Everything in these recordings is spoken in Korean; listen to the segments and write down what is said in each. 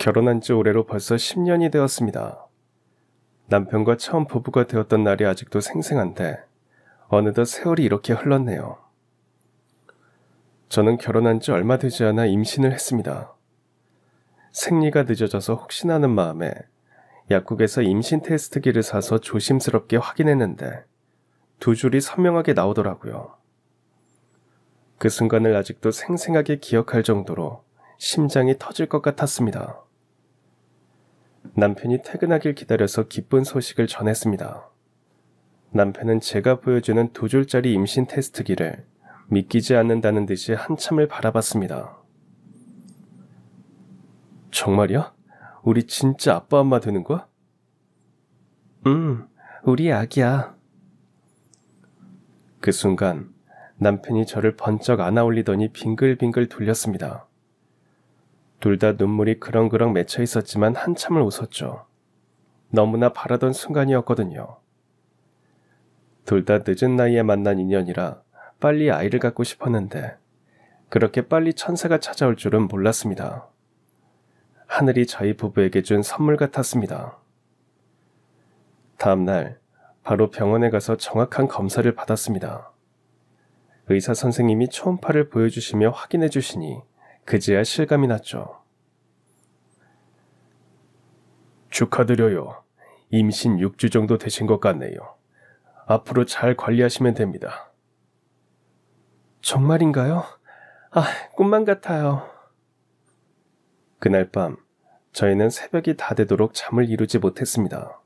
결혼한 지 올해로 벌써 10년이 되었습니다. 남편과 처음 부부가 되었던 날이 아직도 생생한데 어느덧 세월이 이렇게 흘렀네요. 저는 결혼한 지 얼마 되지 않아 임신을 했습니다. 생리가 늦어져서 혹시나 하는 마음에 약국에서 임신 테스트기를 사서 조심스럽게 확인했는데 두 줄이 선명하게 나오더라고요. 그 순간을 아직도 생생하게 기억할 정도로 심장이 터질 것 같았습니다. 남편이 퇴근하길 기다려서 기쁜 소식을 전했습니다. 남편은 제가 보여주는 두 줄짜리 임신 테스트기를 믿기지 않는다는 듯이 한참을 바라봤습니다. 정말이야? 우리 진짜 아빠 엄마 되는 거야? 우리 아기야. 그 순간 남편이 저를 번쩍 안아올리더니 빙글빙글 돌렸습니다. 둘 다 눈물이 그렁그렁 맺혀 있었지만 한참을 웃었죠. 너무나 바라던 순간이었거든요. 둘 다 늦은 나이에 만난 인연이라 빨리 아이를 갖고 싶었는데 그렇게 빨리 천사가 찾아올 줄은 몰랐습니다. 하늘이 저희 부부에게 준 선물 같았습니다. 다음 날 바로 병원에 가서 정확한 검사를 받았습니다. 의사 선생님이 초음파를 보여주시며 확인해 주시니 그제야 실감이 났죠. 축하드려요. 임신 6주 정도 되신 것 같네요. 앞으로 잘 관리하시면 됩니다. 정말인가요? 꿈만 같아요. 그날 밤 저희는 새벽이 다 되도록 잠을 이루지 못했습니다.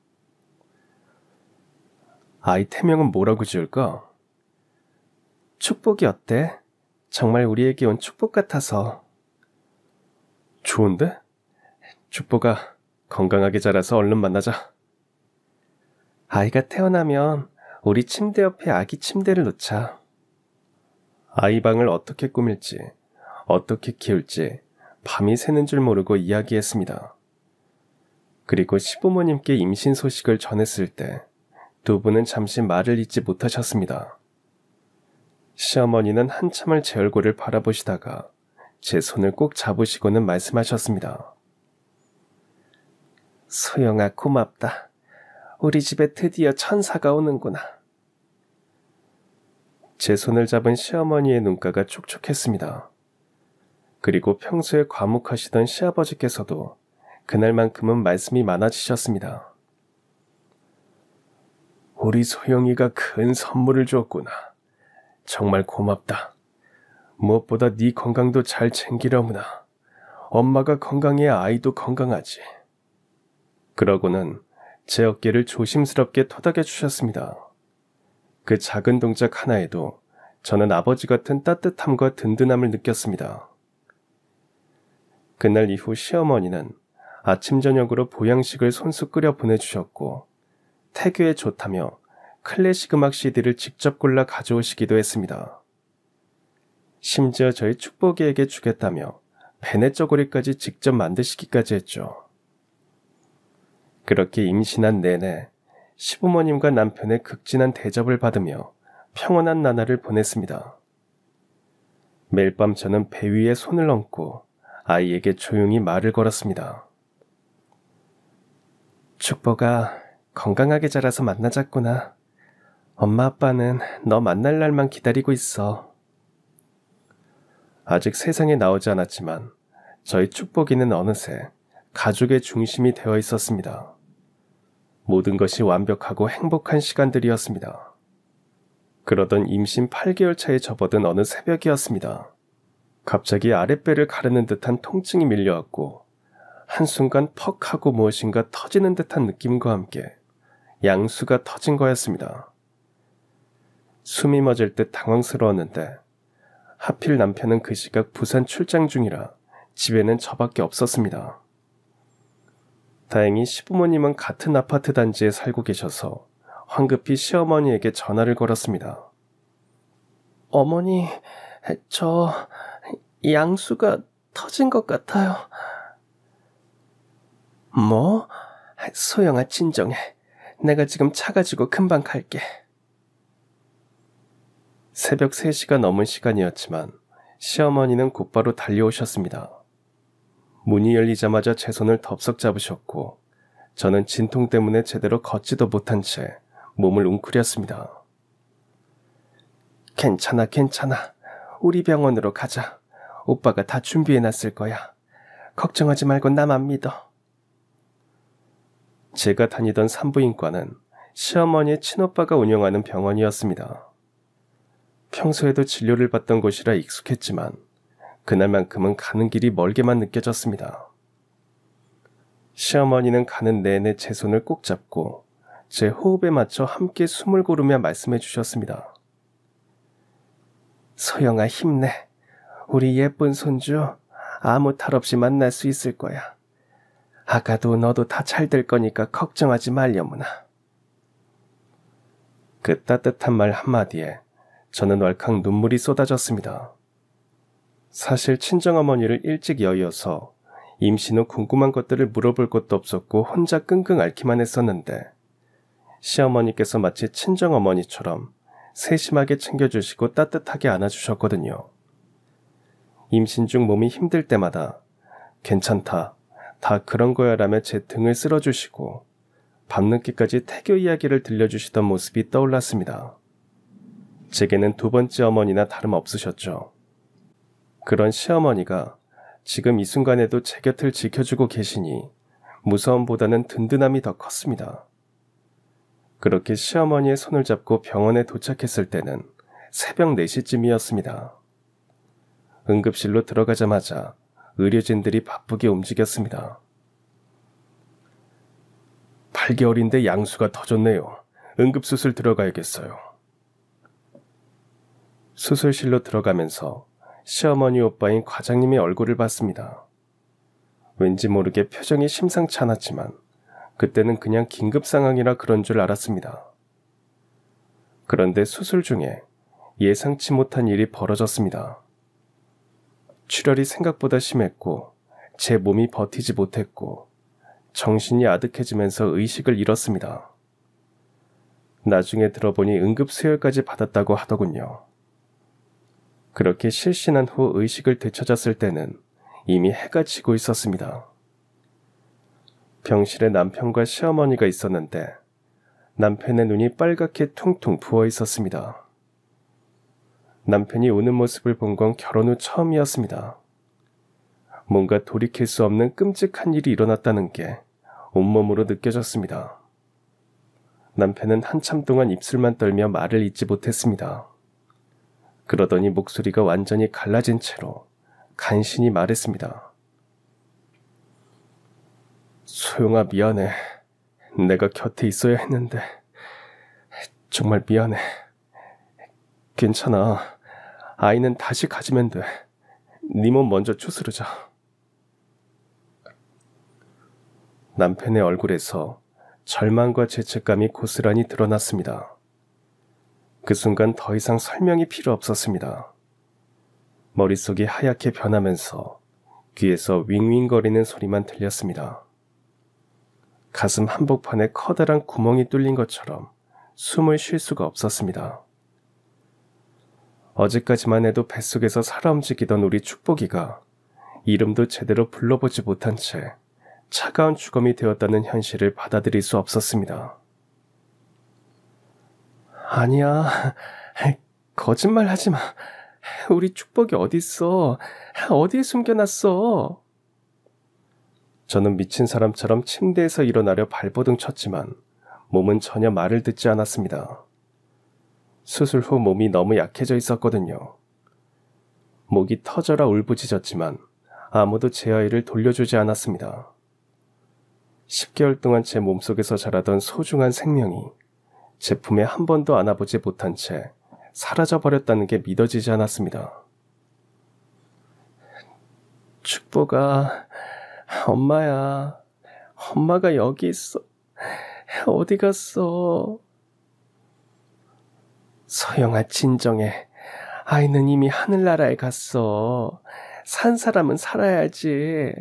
아이 태명은 뭐라고 지을까? 축복이 어때? 정말 우리에게 온 축복 같아서. 좋은데? 축복아, 건강하게 자라서 얼른 만나자. 아이가 태어나면 우리 침대 옆에 아기 침대를 놓자. 아이 방을 어떻게 꾸밀지, 어떻게 키울지 밤이 새는 줄 모르고 이야기했습니다. 그리고 시부모님께 임신 소식을 전했을 때 두 분은 잠시 말을 잇지 못하셨습니다. 시어머니는 한참을 제 얼굴을 바라보시다가 제 손을 꼭 잡으시고는 말씀하셨습니다. 소영아, 고맙다. 우리 집에 드디어 천사가 오는구나. 제 손을 잡은 시어머니의 눈가가 촉촉했습니다. 그리고 평소에 과묵하시던 시아버지께서도 그날만큼은 말씀이 많아지셨습니다. 우리 소영이가 큰 선물을 줬구나. 정말 고맙다. 무엇보다 네 건강도 잘 챙기려무나. 엄마가 건강해야 아이도 건강하지. 그러고는 제 어깨를 조심스럽게 토닥여 주셨습니다. 그 작은 동작 하나에도 저는 아버지 같은 따뜻함과 든든함을 느꼈습니다. 그날 이후 시어머니는 아침 저녁으로 보양식을 손수 끓여 보내주셨고 태교에 좋다며 클래식 음악 CD를 직접 골라 가져오시기도 했습니다. 심지어 저희 축복이에게 주겠다며 베네 쪼고리까지 직접 만드시기까지 했죠. 그렇게 임신한 내내 시부모님과 남편의 극진한 대접을 받으며 평온한 나날을 보냈습니다. 매일 밤 저는 배 위에 손을 얹고 아이에게 조용히 말을 걸었습니다. 축복아, 건강하게 자라서 만나자꾸나. 엄마 아빠는 너 만날 날만 기다리고 있어. 아직 세상에 나오지 않았지만 저희 축복이는 어느새 가족의 중심이 되어 있었습니다. 모든 것이 완벽하고 행복한 시간들이었습니다. 그러던 임신 8개월 차에 접어든 어느 새벽이었습니다. 갑자기 아랫배를 가르는 듯한 통증이 밀려왔고 한순간 퍽 하고 무엇인가 터지는 듯한 느낌과 함께 양수가 터진 거였습니다. 숨이 멎을 듯 당황스러웠는데 하필 남편은 그 시각 부산 출장 중이라 집에는 저밖에 없었습니다. 다행히 시부모님은 같은 아파트 단지에 살고 계셔서 황급히 시어머니에게 전화를 걸었습니다. 어머니, 저 양수가 터진 것 같아요. 뭐? 소영아, 진정해. 내가 지금 차 가지고 금방 갈게. 새벽 3시가 넘은 시간이었지만 시어머니는 곧바로 달려오셨습니다. 문이 열리자마자 제 손을 덥석 잡으셨고 저는 진통 때문에 제대로 걷지도 못한 채 몸을 웅크렸습니다. 괜찮아, 괜찮아. 우리 병원으로 가자. 오빠가 다 준비해놨을 거야. 걱정하지 말고 나만 믿어. 제가 다니던 산부인과는 시어머니의 친오빠가 운영하는 병원이었습니다. 평소에도 진료를 받던 곳이라 익숙했지만 그날만큼은 가는 길이 멀게만 느껴졌습니다. 시어머니는 가는 내내 제 손을 꼭 잡고 제 호흡에 맞춰 함께 숨을 고르며 말씀해 주셨습니다. 소영아, 힘내. 우리 예쁜 손주 아무 탈 없이 만날 수 있을 거야. 아가도 너도 다 잘 될 거니까 걱정하지 말려무나. 그 따뜻한 말 한마디에 저는 왈칵 눈물이 쏟아졌습니다. 사실 친정어머니를 일찍 여의어서 임신 후 궁금한 것들을 물어볼 것도 없었고 혼자 끙끙 앓기만 했었는데 시어머니께서 마치 친정어머니처럼 세심하게 챙겨주시고 따뜻하게 안아주셨거든요. 임신 중 몸이 힘들 때마다 괜찮다, 다 그런 거야 라며 제 등을 쓸어주시고 밤늦게까지 태교 이야기를 들려주시던 모습이 떠올랐습니다. 제게는 두 번째 어머니나 다름없으셨죠. 그런 시어머니가 지금 이 순간에도 제 곁을 지켜주고 계시니 무서움보다는 든든함이 더 컸습니다. 그렇게 시어머니의 손을 잡고 병원에 도착했을 때는 새벽 4시쯤이었습니다. 응급실로 들어가자마자 의료진들이 바쁘게 움직였습니다. 8개월인데 양수가 더 좋네요. 응급수술 들어가야겠어요. 수술실로 들어가면서 시어머니 오빠인 과장님의 얼굴을 봤습니다. 왠지 모르게 표정이 심상치 않았지만 그때는 그냥 긴급 상황이라 그런 줄 알았습니다. 그런데 수술 중에 예상치 못한 일이 벌어졌습니다. 출혈이 생각보다 심했고 제 몸이 버티지 못했고 정신이 아득해지면서 의식을 잃었습니다. 나중에 들어보니 응급수혈까지 받았다고 하더군요. 그렇게 실신한 후 의식을 되찾았을 때는 이미 해가 지고 있었습니다. 병실에 남편과 시어머니가 있었는데 남편의 눈이 빨갛게 퉁퉁 부어 있었습니다. 남편이 우는 모습을 본 건 결혼 후 처음이었습니다. 뭔가 돌이킬 수 없는 끔찍한 일이 일어났다는 게 온몸으로 느껴졌습니다. 남편은 한참 동안 입술만 떨며 말을 잇지 못했습니다. 그러더니 목소리가 완전히 갈라진 채로 간신히 말했습니다. 소영아, 미안해. 내가 곁에 있어야 했는데 정말 미안해. 괜찮아. 아이는 다시 가지면 돼. 네 몸 먼저 추스르자. 남편의 얼굴에서 절망과 죄책감이 고스란히 드러났습니다. 그 순간 더 이상 설명이 필요 없었습니다. 머릿속이 하얗게 변하면서 귀에서 윙윙거리는 소리만 들렸습니다. 가슴 한복판에 커다란 구멍이 뚫린 것처럼 숨을 쉴 수가 없었습니다. 어제까지만 해도 뱃속에서 살아 움직이던 우리 축복이가 이름도 제대로 불러보지 못한 채 차가운 죽음이 되었다는 현실을 받아들일 수 없었습니다. 아니야, 거짓말 하지 마. 우리 축복이 어딨어? 어디에 숨겨놨어? 저는 미친 사람처럼 침대에서 일어나려 발버둥 쳤지만 몸은 전혀 말을 듣지 않았습니다. 수술 후 몸이 너무 약해져 있었거든요. 목이 터져라 울부짖었지만 아무도 제 아이를 돌려주지 않았습니다. 10개월 동안 제 몸속에서 자라던 소중한 생명이 제 품에 한 번도 안아보지 못한 채 사라져버렸다는 게 믿어지지 않았습니다. 축복아, 엄마야. 엄마가 여기 있어. 어디 갔어? 소영아, 진정해. 아이는 이미 하늘나라에 갔어. 산 사람은 살아야지.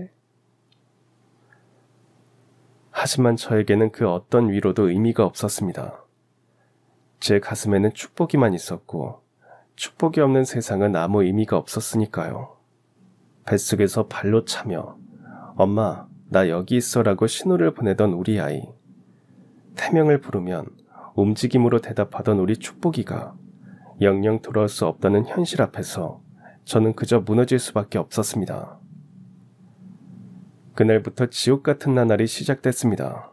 하지만 저에게는 그 어떤 위로도 의미가 없었습니다. 제 가슴에는 축복이만 있었고 축복이 없는 세상은 아무 의미가 없었으니까요. 뱃속에서 발로 차며 엄마, 나 여기 있어라고 신호를 보내던 우리 아이. 태명을 부르면 움직임으로 대답하던 우리 축복이가 영영 돌아올 수 없다는 현실 앞에서 저는 그저 무너질 수밖에 없었습니다. 그날부터 지옥 같은 나날이 시작됐습니다.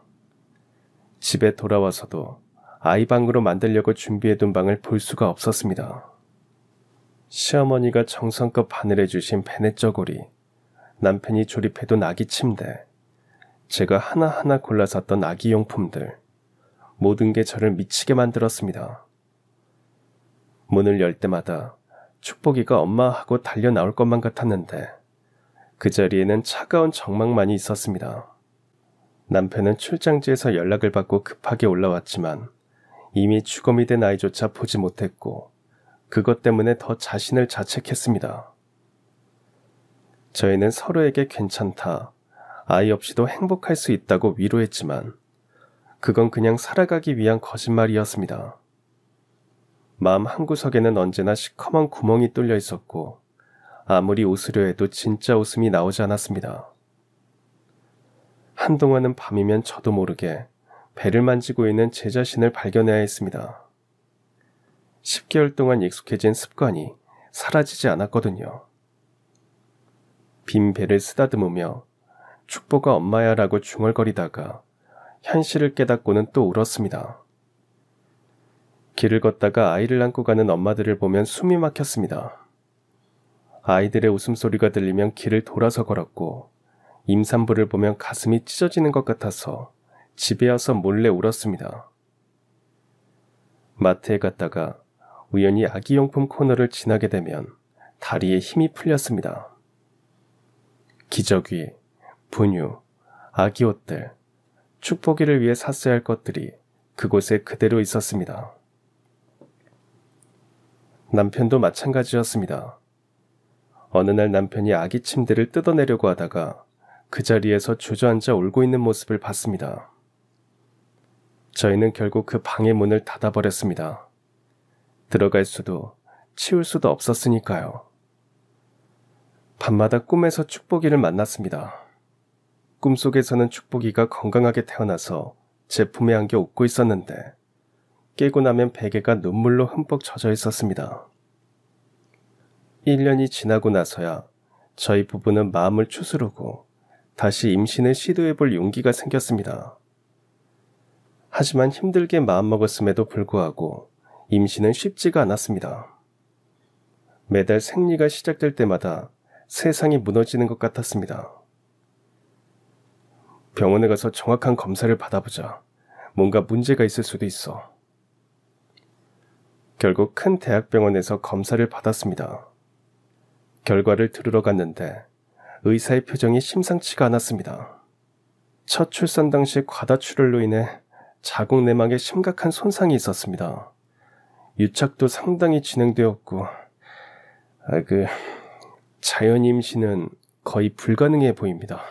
집에 돌아와서도 아이 방으로 만들려고 준비해둔 방을 볼 수가 없었습니다. 시어머니가 정성껏 바늘해주신 베넷 저고리, 남편이 조립해둔 아기 침대, 제가 하나하나 골라 샀던 아기 용품들, 모든 게 저를 미치게 만들었습니다. 문을 열 때마다 축복이가 엄마 하고 달려 나올 것만 같았는데 그 자리에는 차가운 정막만이 있었습니다. 남편은 출장지에서 연락을 받고 급하게 올라왔지만 이미 주검이 된 아이조차 보지 못했고 그것 때문에 더 자신을 자책했습니다. 저희는 서로에게 괜찮다, 아이 없이도 행복할 수 있다고 위로했지만 그건 그냥 살아가기 위한 거짓말이었습니다. 마음 한구석에는 언제나 시커먼 구멍이 뚫려 있었고 아무리 웃으려 해도 진짜 웃음이 나오지 않았습니다. 한동안은 밤이면 저도 모르게 배를 만지고 있는 제 자신을 발견해야 했습니다. 10개월 동안 익숙해진 습관이 사라지지 않았거든요. 빈 배를 쓰다듬으며 축복아 엄마야 라고 중얼거리다가 현실을 깨닫고는 또 울었습니다. 길을 걷다가 아이를 안고 가는 엄마들을 보면 숨이 막혔습니다. 아이들의 웃음소리가 들리면 길을 돌아서 걸었고 임산부를 보면 가슴이 찢어지는 것 같아서 집에 와서 몰래 울었습니다. 마트에 갔다가 우연히 아기용품 코너를 지나게 되면 다리에 힘이 풀렸습니다. 기저귀, 분유, 아기 옷들, 축복이를 위해 샀어야 할 것들이 그곳에 그대로 있었습니다. 남편도 마찬가지였습니다. 어느 날 남편이 아기 침대를 뜯어내려고 하다가 그 자리에서 주저앉아 울고 있는 모습을 봤습니다. 저희는 결국 그 방의 문을 닫아버렸습니다. 들어갈 수도 치울 수도 없었으니까요. 밤마다 꿈에서 축복이를 만났습니다. 꿈속에서는 축복이가 건강하게 태어나서 제 품에 안겨 웃고 있었는데 깨고 나면 베개가 눈물로 흠뻑 젖어 있었습니다. 1년이 지나고 나서야 저희 부부는 마음을 추스르고 다시 임신을 시도해볼 용기가 생겼습니다. 하지만 힘들게 마음먹었음에도 불구하고 임신은 쉽지가 않았습니다. 매달 생리가 시작될 때마다 세상이 무너지는 것 같았습니다. 병원에 가서 정확한 검사를 받아보자. 뭔가 문제가 있을 수도 있어. 결국 큰 대학병원에서 검사를 받았습니다. 결과를 들으러 갔는데 의사의 표정이 심상치가 않았습니다. 첫 출산 당시 과다출혈로 인해 자궁 내막에 심각한 손상이 있었습니다. 유착도 상당히 진행되었고 자연 임신은 거의 불가능해 보입니다.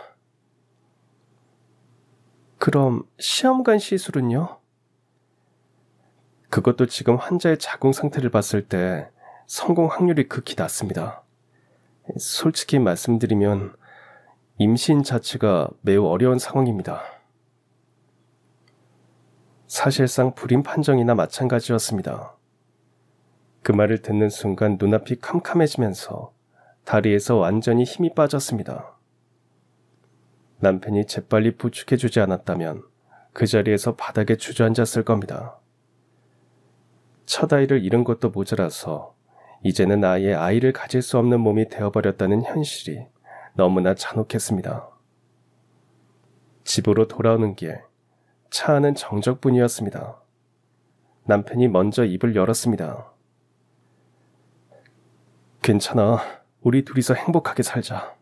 그럼 시험관 시술은요? 그것도 지금 환자의 자궁 상태를 봤을 때 성공 확률이 극히 낮습니다. 솔직히 말씀드리면 임신 자체가 매우 어려운 상황입니다. 사실상 불임 판정이나 마찬가지였습니다. 그 말을 듣는 순간 눈앞이 캄캄해지면서 다리에서 완전히 힘이 빠졌습니다. 남편이 재빨리 부축해주지 않았다면 그 자리에서 바닥에 주저앉았을 겁니다. 첫 아이를 잃은 것도 모자라서 이제는 아예 아이를 가질 수 없는 몸이 되어버렸다는 현실이 너무나 잔혹했습니다. 집으로 돌아오는 길, 차 안은 정적뿐이었습니다. 남편이 먼저 입을 열었습니다. 괜찮아. 우리 둘이서 행복하게 살자.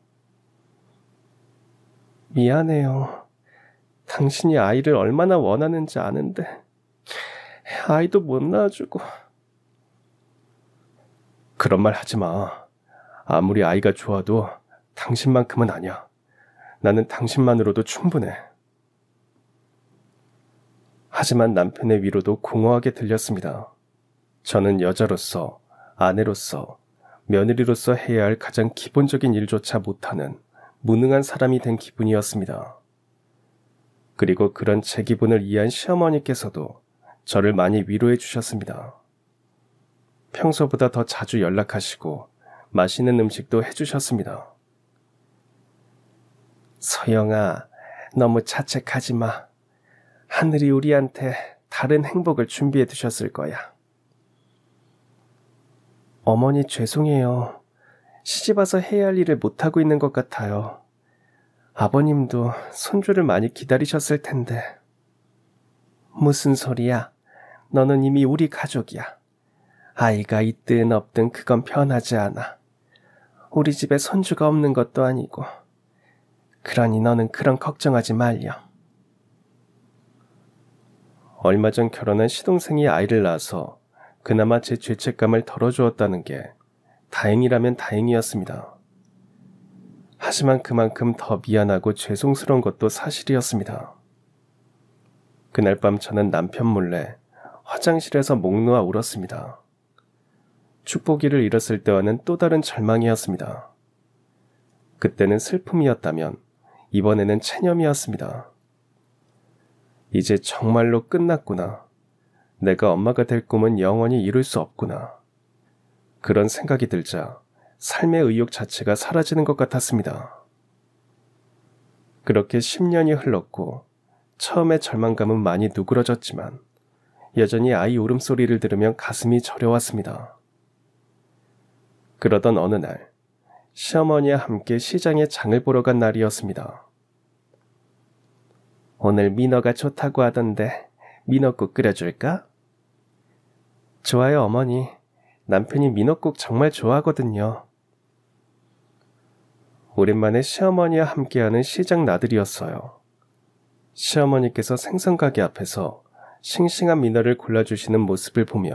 미안해요. 당신이 아이를 얼마나 원하는지 아는데 아이도 못 낳아주고. 그런 말 하지 마. 아무리 아이가 좋아도 당신만큼은 아니야. 나는 당신만으로도 충분해. 하지만 남편의 위로도 공허하게 들렸습니다. 저는 여자로서, 아내로서, 며느리로서 해야 할 가장 기본적인 일조차 못하는 무능한 사람이 된 기분이었습니다. 그리고 그런 제 기분을 이해한 시어머니께서도 저를 많이 위로해 주셨습니다. 평소보다 더 자주 연락하시고 맛있는 음식도 해주셨습니다. 서영아, 너무 자책하지 마. 하늘이 우리한테 다른 행복을 준비해 두셨을 거야. 어머니 죄송해요. 시집와서 해야 할 일을 못하고 있는 것 같아요. 아버님도 손주를 많이 기다리셨을 텐데. 무슨 소리야? 너는 이미 우리 가족이야. 아이가 있든 없든 그건 변하지 않아. 우리 집에 손주가 없는 것도 아니고. 그러니 너는 그런 걱정하지 말렴. 얼마 전 결혼한 시동생이 아이를 낳아서 그나마 제 죄책감을 덜어주었다는 게 다행이라면 다행이었습니다. 하지만 그만큼 더 미안하고 죄송스러운 것도 사실이었습니다. 그날 밤 저는 남편 몰래 화장실에서 목 놓아 울었습니다. 축복이를 잃었을 때와는 또 다른 절망이었습니다. 그때는 슬픔이었다면 이번에는 체념이었습니다. 이제 정말로 끝났구나. 내가 엄마가 될 꿈은 영원히 이룰 수 없구나. 그런 생각이 들자 삶의 의욕 자체가 사라지는 것 같았습니다. 그렇게 10년이 흘렀고 처음에 절망감은 많이 누그러졌지만 여전히 아이 울음소리를 들으면 가슴이 저려왔습니다. 그러던 어느 날 시어머니와 함께 시장에 장을 보러 간 날이었습니다. 오늘 민어가 좋다고 하던데 민어국 끓여줄까? 좋아요, 어머니. 남편이 민어국 정말 좋아하거든요. 오랜만에 시어머니와 함께하는 시장 나들이였어요. 시어머니께서 생선가게 앞에서 싱싱한 민어를 골라주시는 모습을 보며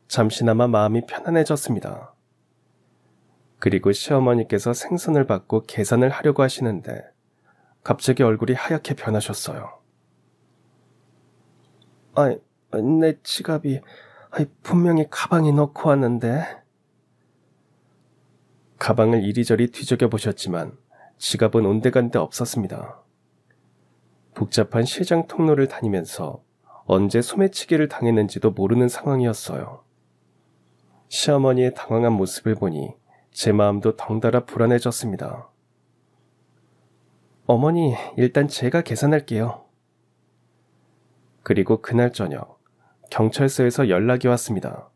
잠시나마 마음이 편안해졌습니다. 그리고 시어머니께서 생선을 받고 계산을 하려고 하시는데 갑자기 얼굴이 하얗게 변하셨어요. 내 지갑이 분명히 가방에 넣고 왔는데. 가방을 이리저리 뒤적여 보셨지만 지갑은 온데간데 없었습니다. 복잡한 시장 통로를 다니면서 언제 소매치기를 당했는지도 모르는 상황이었어요. 시어머니의 당황한 모습을 보니 제 마음도 덩달아 불안해졌습니다. 어머니, 일단 제가 계산할게요. 그리고 그날 저녁 경찰서에서 연락이 왔습니다.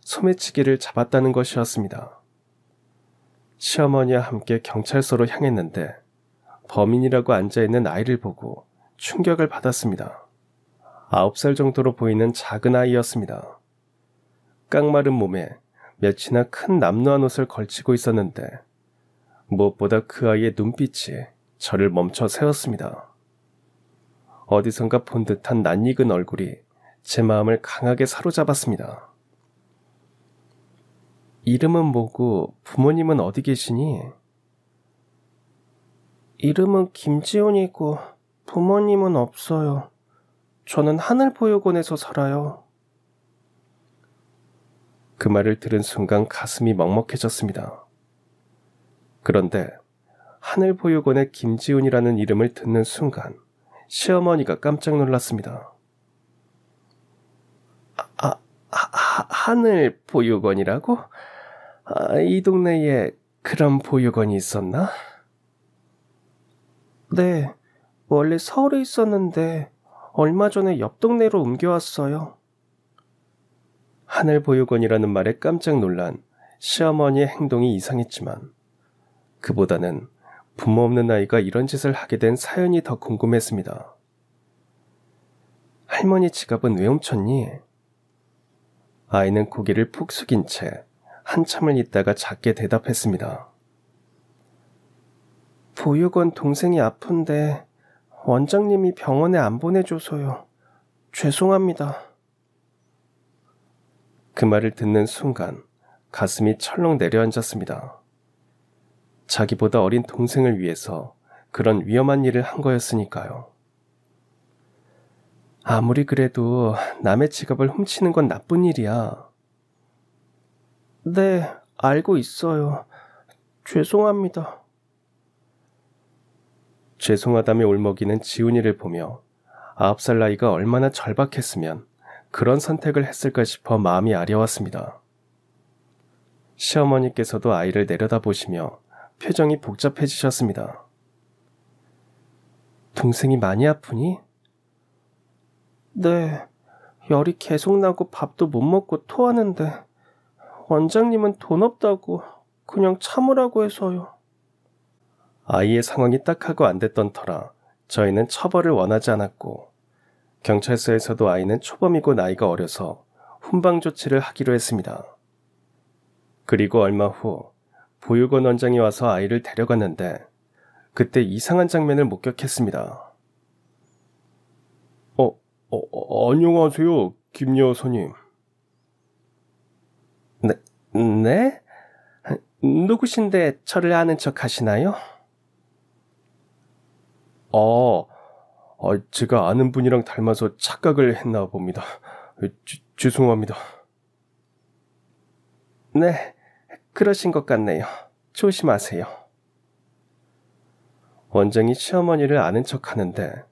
소매치기를 잡았다는 것이었습니다. 시어머니와 함께 경찰서로 향했는데 범인이라고 앉아있는 아이를 보고 충격을 받았습니다. 9살 정도로 보이는 작은 아이였습니다. 깡마른 몸에 몇이나 큰 남루한 옷을 걸치고 있었는데 무엇보다 그 아이의 눈빛이 저를 멈춰 세웠습니다. 어디선가 본 듯한 낯익은 얼굴이 제 마음을 강하게 사로잡았습니다. 이름은 뭐고 부모님은 어디 계시니? 이름은 김지훈이고 부모님은 없어요. 저는 하늘보육원에서 살아요. 그 말을 들은 순간 가슴이 먹먹해졌습니다. 그런데 하늘보육원의 김지훈이라는 이름을 듣는 순간 시어머니가 깜짝 놀랐습니다. 하늘보육원이라고? 이 동네에 그런 보육원이 있었나? 네, 원래 서울에 있었는데 얼마 전에 옆 동네로 옮겨왔어요. 하늘보육원이라는 말에 깜짝 놀란 시어머니의 행동이 이상했지만 그보다는 부모 없는 아이가 이런 짓을 하게 된 사연이 더 궁금했습니다. 할머니 지갑은 왜 훔쳤니? 아이는 고개를 푹 숙인 채 한참을 있다가 작게 대답했습니다. 보육원 동생이 아픈데 원장님이 병원에 안 보내줘서요. 죄송합니다. 그 말을 듣는 순간 가슴이 철렁 내려앉았습니다. 자기보다 어린 동생을 위해서 그런 위험한 일을 한 거였으니까요. 아무리 그래도 남의 지갑을 훔치는 건 나쁜 일이야. 네, 알고 있어요. 죄송합니다. 죄송하다며 울먹이는 지훈이를 보며 9살 나이가 얼마나 절박했으면 그런 선택을 했을까 싶어 마음이 아려왔습니다. 시어머니께서도 아이를 내려다보시며 표정이 복잡해지셨습니다. 동생이 많이 아프니? 네, 열이 계속 나고 밥도 못 먹고 토하는데 원장님은 돈 없다고 그냥 참으라고 해서요. 아이의 상황이 딱하고 안 됐던 터라 저희는 처벌을 원하지 않았고 경찰서에서도 아이는 초범이고 나이가 어려서 훈방 조치를 하기로 했습니다. 그리고 얼마 후 보육원 원장이 와서 아이를 데려갔는데 그때 이상한 장면을 목격했습니다. 안녕하세요, 김 여사님. 네? 누구신데 저를 아는 척 하시나요? 제가 아는 분이랑 닮아서 착각을 했나 봅니다. 죄송합니다. 네, 그러신 것 같네요. 조심하세요. 원장이 시어머니를 아는 척 하는데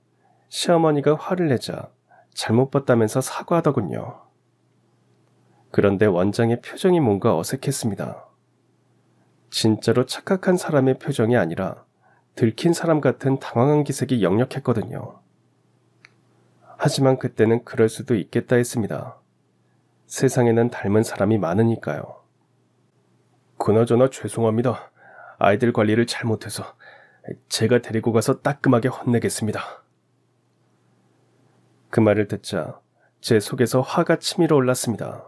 시어머니가 화를 내자 잘못 봤다면서 사과하더군요. 그런데 원장의 표정이 뭔가 어색했습니다. 진짜로 착각한 사람의 표정이 아니라 들킨 사람 같은 당황한 기색이 역력했거든요. 하지만 그때는 그럴 수도 있겠다 했습니다. 세상에는 닮은 사람이 많으니까요. 그나저나 죄송합니다. 아이들 관리를 잘못해서 제가 데리고 가서 따끔하게 혼내겠습니다. 그 말을 듣자 제 속에서 화가 치밀어 올랐습니다.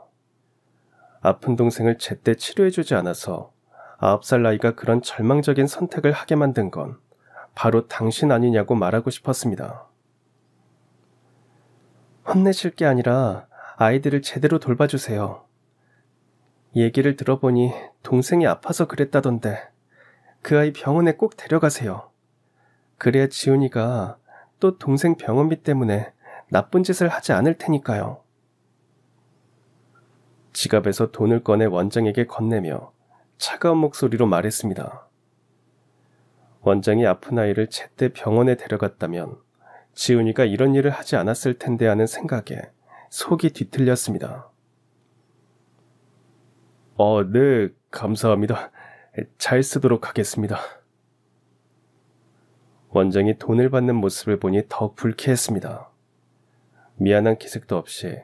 아픈 동생을 제때 치료해주지 않아서 9살 나이가 그런 절망적인 선택을 하게 만든 건 바로 당신 아니냐고 말하고 싶었습니다. 혼내실 게 아니라 아이들을 제대로 돌봐주세요. 얘기를 들어보니 동생이 아파서 그랬다던데 그 아이 병원에 꼭 데려가세요. 그래야 지훈이가 또 동생 병원비 때문에 나쁜 짓을 하지 않을 테니까요. 지갑에서 돈을 꺼내 원장에게 건네며 차가운 목소리로 말했습니다. 원장이 아픈 아이를 제때 병원에 데려갔다면 지훈이가 이런 일을 하지 않았을 텐데 하는 생각에 속이 뒤틀렸습니다. 네, 감사합니다. 잘 쓰도록 하겠습니다. 원장이 돈을 받는 모습을 보니 더 불쾌했습니다. 미안한 기색도 없이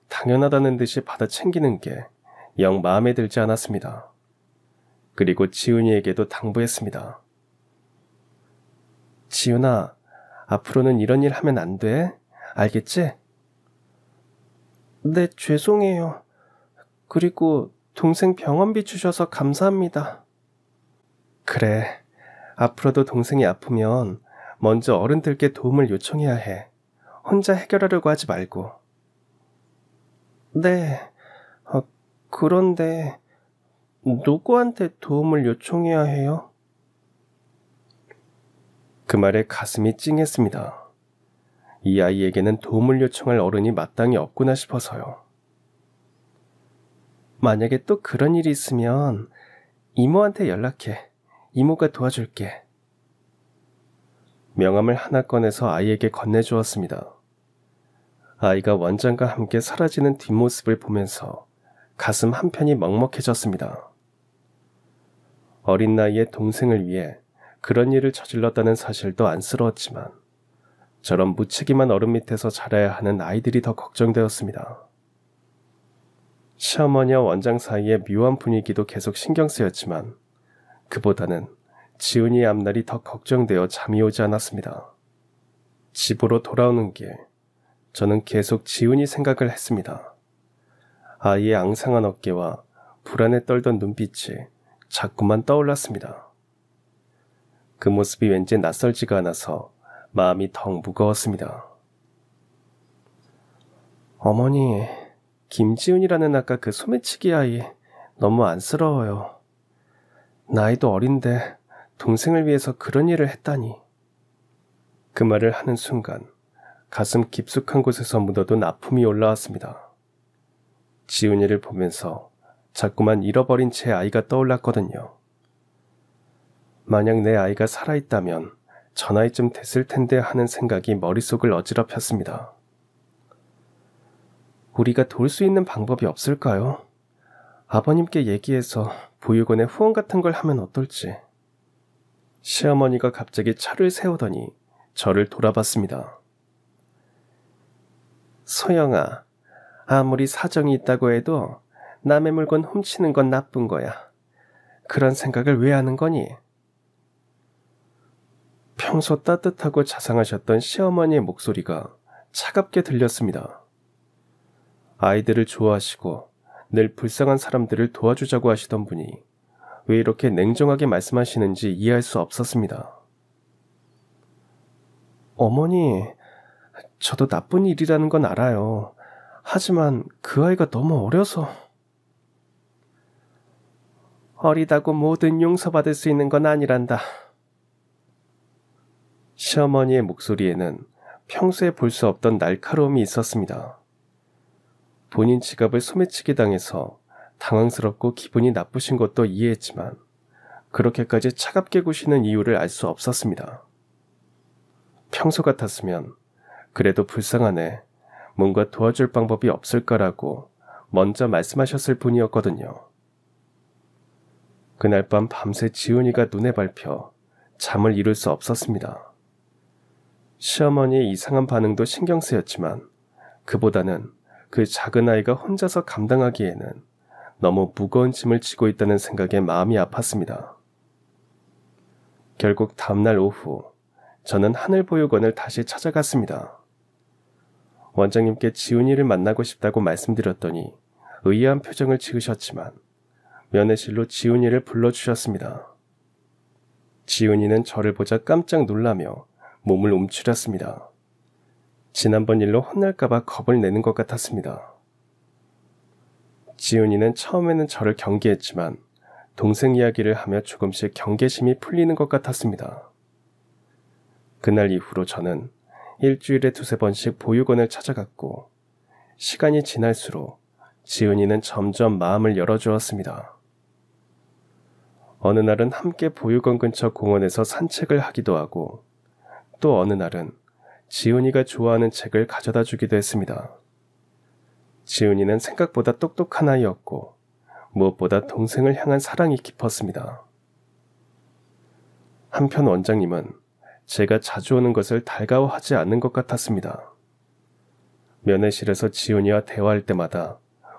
당연하다는 듯이 받아 챙기는 게 영 마음에 들지 않았습니다. 그리고 지훈이에게도 당부했습니다. 지훈아, 앞으로는 이런 일 하면 안 돼. 알겠지? 네, 죄송해요. 그리고 동생 병원비 주셔서 감사합니다. 그래, 앞으로도 동생이 아프면 먼저 어른들께 도움을 요청해야 해. 혼자 해결하려고 하지 말고. 네, 그런데 누구한테 도움을 요청해야 해요? 그 말에 가슴이 찡했습니다. 이 아이에게는 도움을 요청할 어른이 마땅히 없구나 싶어서요. 만약에 또 그런 일이 있으면 이모한테 연락해. 이모가 도와줄게. 명함을 하나 꺼내서 아이에게 건네주었습니다. 아이가 원장과 함께 사라지는 뒷모습을 보면서 가슴 한편이 먹먹해졌습니다. 어린 나이에 동생을 위해 그런 일을 저질렀다는 사실도 안쓰러웠지만 저런 무책임한 어른 밑에서 자라야 하는 아이들이 더 걱정되었습니다. 시어머니와 원장 사이의 묘한 분위기도 계속 신경 쓰였지만 그보다는 지훈이의 앞날이 더 걱정되어 잠이 오지 않았습니다. 집으로 돌아오는 길, 저는 계속 지훈이 생각을 했습니다. 아이의 앙상한 어깨와 불안에 떨던 눈빛이 자꾸만 떠올랐습니다. 그 모습이 왠지 낯설지가 않아서 마음이 더 무거웠습니다. 어머니, 김지훈이라는 아까 그 소매치기 아이 너무 안쓰러워요. 나이도 어린데 동생을 위해서 그런 일을 했다니. 그 말을 하는 순간 가슴 깊숙한 곳에서 묻어둔 아픔이 올라왔습니다. 지훈이를 보면서 자꾸만 잃어버린 제 아이가 떠올랐거든요. 만약 내 아이가 살아있다면 저 나이쯤 됐을 텐데 하는 생각이 머릿속을 어지럽혔습니다. 우리가 도울 수 있는 방법이 없을까요? 아버님께 얘기해서 보육원에 후원 같은 걸 하면 어떨지. 시어머니가 갑자기 차를 세우더니 저를 돌아봤습니다. 소영아, 아무리 사정이 있다고 해도 남의 물건 훔치는 건 나쁜 거야. 그런 생각을 왜 하는 거니? 평소 따뜻하고 자상하셨던 시어머니의 목소리가 차갑게 들렸습니다. 아이들을 좋아하시고 늘 불쌍한 사람들을 도와주자고 하시던 분이 왜 이렇게 냉정하게 말씀하시는지 이해할 수 없었습니다. 어머니, 저도 나쁜 일이라는 건 알아요. 하지만 그 아이가 너무 어려서. 어리다고 뭐든 용서받을 수 있는 건 아니란다. 시어머니의 목소리에는 평소에 볼 수 없던 날카로움이 있었습니다. 본인 지갑을 소매치기 당해서 당황스럽고 기분이 나쁘신 것도 이해했지만 그렇게까지 차갑게 구시는 이유를 알 수 없었습니다. 평소 같았으면 그래도 불쌍하네, 뭔가 도와줄 방법이 없을까라고 먼저 말씀하셨을 분이었거든요. 그날 밤 밤새 지훈이가 눈에 밟혀 잠을 이룰 수 없었습니다. 시어머니의 이상한 반응도 신경 쓰였지만 그보다는 그 작은 아이가 혼자서 감당하기에는 너무 무거운 짐을 지고 있다는 생각에 마음이 아팠습니다. 결국 다음날 오후 저는 하늘보육원을 다시 찾아갔습니다. 원장님께 지훈이를 만나고 싶다고 말씀드렸더니 의아한 표정을 지으셨지만 면회실로 지훈이를 불러주셨습니다. 지훈이는 저를 보자 깜짝 놀라며 몸을 움츠렸습니다. 지난번 일로 혼날까봐 겁을 내는 것 같았습니다. 지훈이는 처음에는 저를 경계했지만 동생 이야기를 하며 조금씩 경계심이 풀리는 것 같았습니다. 그날 이후로 저는 일주일에 2-3번씩 보육원을 찾아갔고 시간이 지날수록 지훈이는 점점 마음을 열어주었습니다. 어느 날은 함께 보육원 근처 공원에서 산책을 하기도 하고 또 어느 날은 지훈이가 좋아하는 책을 가져다 주기도 했습니다. 지훈이는 생각보다 똑똑한 아이였고 무엇보다 동생을 향한 사랑이 깊었습니다. 한편 원장님은 제가 자주 오는 것을 달가워하지 않는 것 같았습니다. 면회실에서 지훈이와 대화할 때마다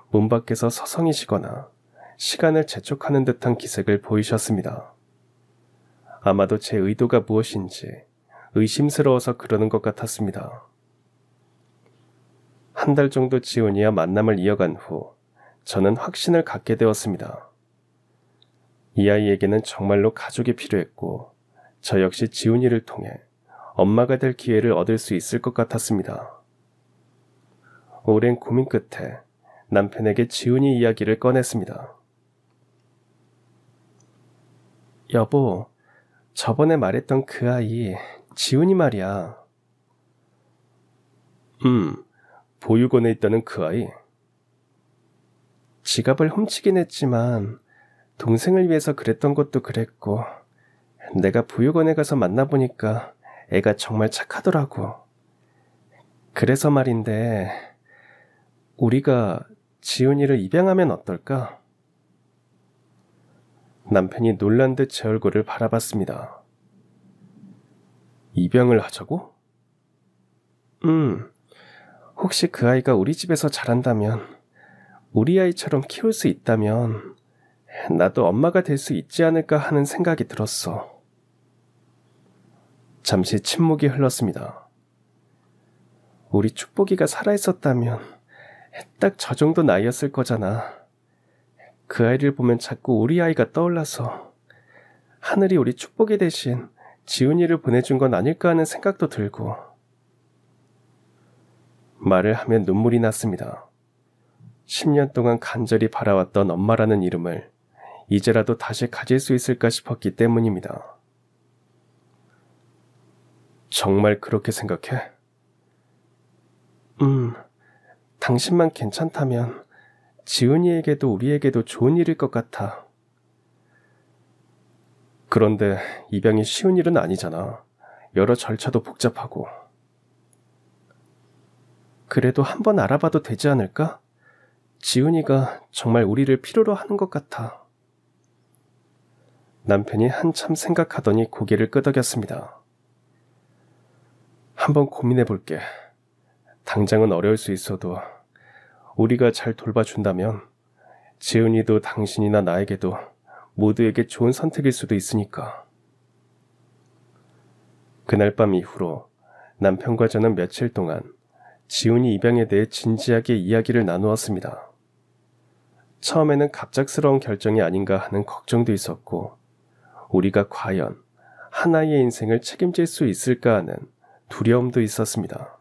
문 밖에서 서성이시거나 시간을 재촉하는 듯한 기색을 보이셨습니다. 아마도 제 의도가 무엇인지 의심스러워서 그러는 것 같았습니다. 한 달 정도 지훈이와 만남을 이어간 후 저는 확신을 갖게 되었습니다. 이 아이에게는 정말로 가족이 필요했고 저 역시 지훈이를 통해 엄마가 될 기회를 얻을 수 있을 것 같았습니다. 오랜 고민 끝에 남편에게 지훈이 이야기를 꺼냈습니다. 여보, 저번에 말했던 그 아이 지훈이 말이야. 보육원에 있다는 그 아이? 지갑을 훔치긴 했지만 동생을 위해서 그랬던 것도 그랬고 내가 보육원에 가서 만나보니까 애가 정말 착하더라고. 그래서 말인데 우리가 지훈이를 입양하면 어떨까? 남편이 놀란 듯 제 얼굴을 바라봤습니다. 입양을 하자고? 혹시 그 아이가 우리 집에서 자란다면, 우리 아이처럼 키울 수 있다면 나도 엄마가 될 수 있지 않을까 하는 생각이 들었어. 잠시 침묵이 흘렀습니다. 우리 축복이가 살아있었다면 딱 저 정도 나이였을 거잖아. 그 아이를 보면 자꾸 우리 아이가 떠올라서 하늘이 우리 축복이 대신 지훈이를 보내준 건 아닐까 하는 생각도 들고. 말을 하면 눈물이 났습니다. 10년 동안 간절히 바라왔던 엄마라는 이름을 이제라도 다시 가질 수 있을까 싶었기 때문입니다. 정말 그렇게 생각해? 당신만 괜찮다면 지훈이에게도 우리에게도 좋은 일일 것 같아. 그런데 입양이 쉬운 일은 아니잖아. 여러 절차도 복잡하고. 그래도 한번 알아봐도 되지 않을까? 지훈이가 정말 우리를 필요로 하는 것 같아. 남편이 한참 생각하더니 고개를 끄덕였습니다. 한번 고민해 볼게. 당장은 어려울 수 있어도 우리가 잘 돌봐준다면 지훈이도 당신이나 나에게도 모두에게 좋은 선택일 수도 있으니까. 그날 밤 이후로 남편과 저는 며칠 동안 지훈이 입양에 대해 진지하게 이야기를 나누었습니다. 처음에는 갑작스러운 결정이 아닌가 하는 걱정도 있었고, 우리가 과연 하나의 인생을 책임질 수 있을까 하는 두려움도 있었습니다.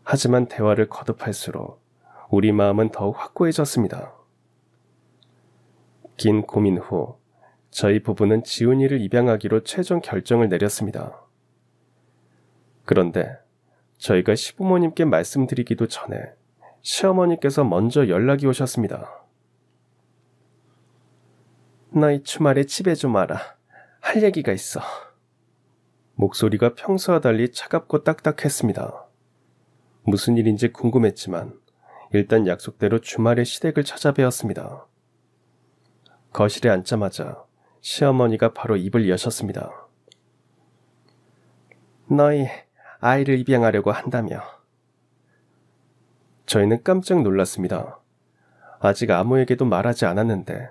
하지만 대화를 거듭할수록 우리 마음은 더욱 확고해졌습니다. 긴 고민 후 저희 부부는 지훈이를 입양하기로 최종 결정을 내렸습니다. 그런데 저희가 시부모님께 말씀드리기도 전에 시어머니께서 먼저 연락이 오셨습니다. 너희 주말에 집에 좀 와라. 할 얘기가 있어. 목소리가 평소와 달리 차갑고 딱딱했습니다. 무슨 일인지 궁금했지만 일단 약속대로 주말에 시댁을 찾아뵈었습니다. 거실에 앉자마자 시어머니가 바로 입을 여셨습니다. 너희 아이를 입양하려고 한다며. 저희는 깜짝 놀랐습니다. 아직 아무에게도 말하지 않았는데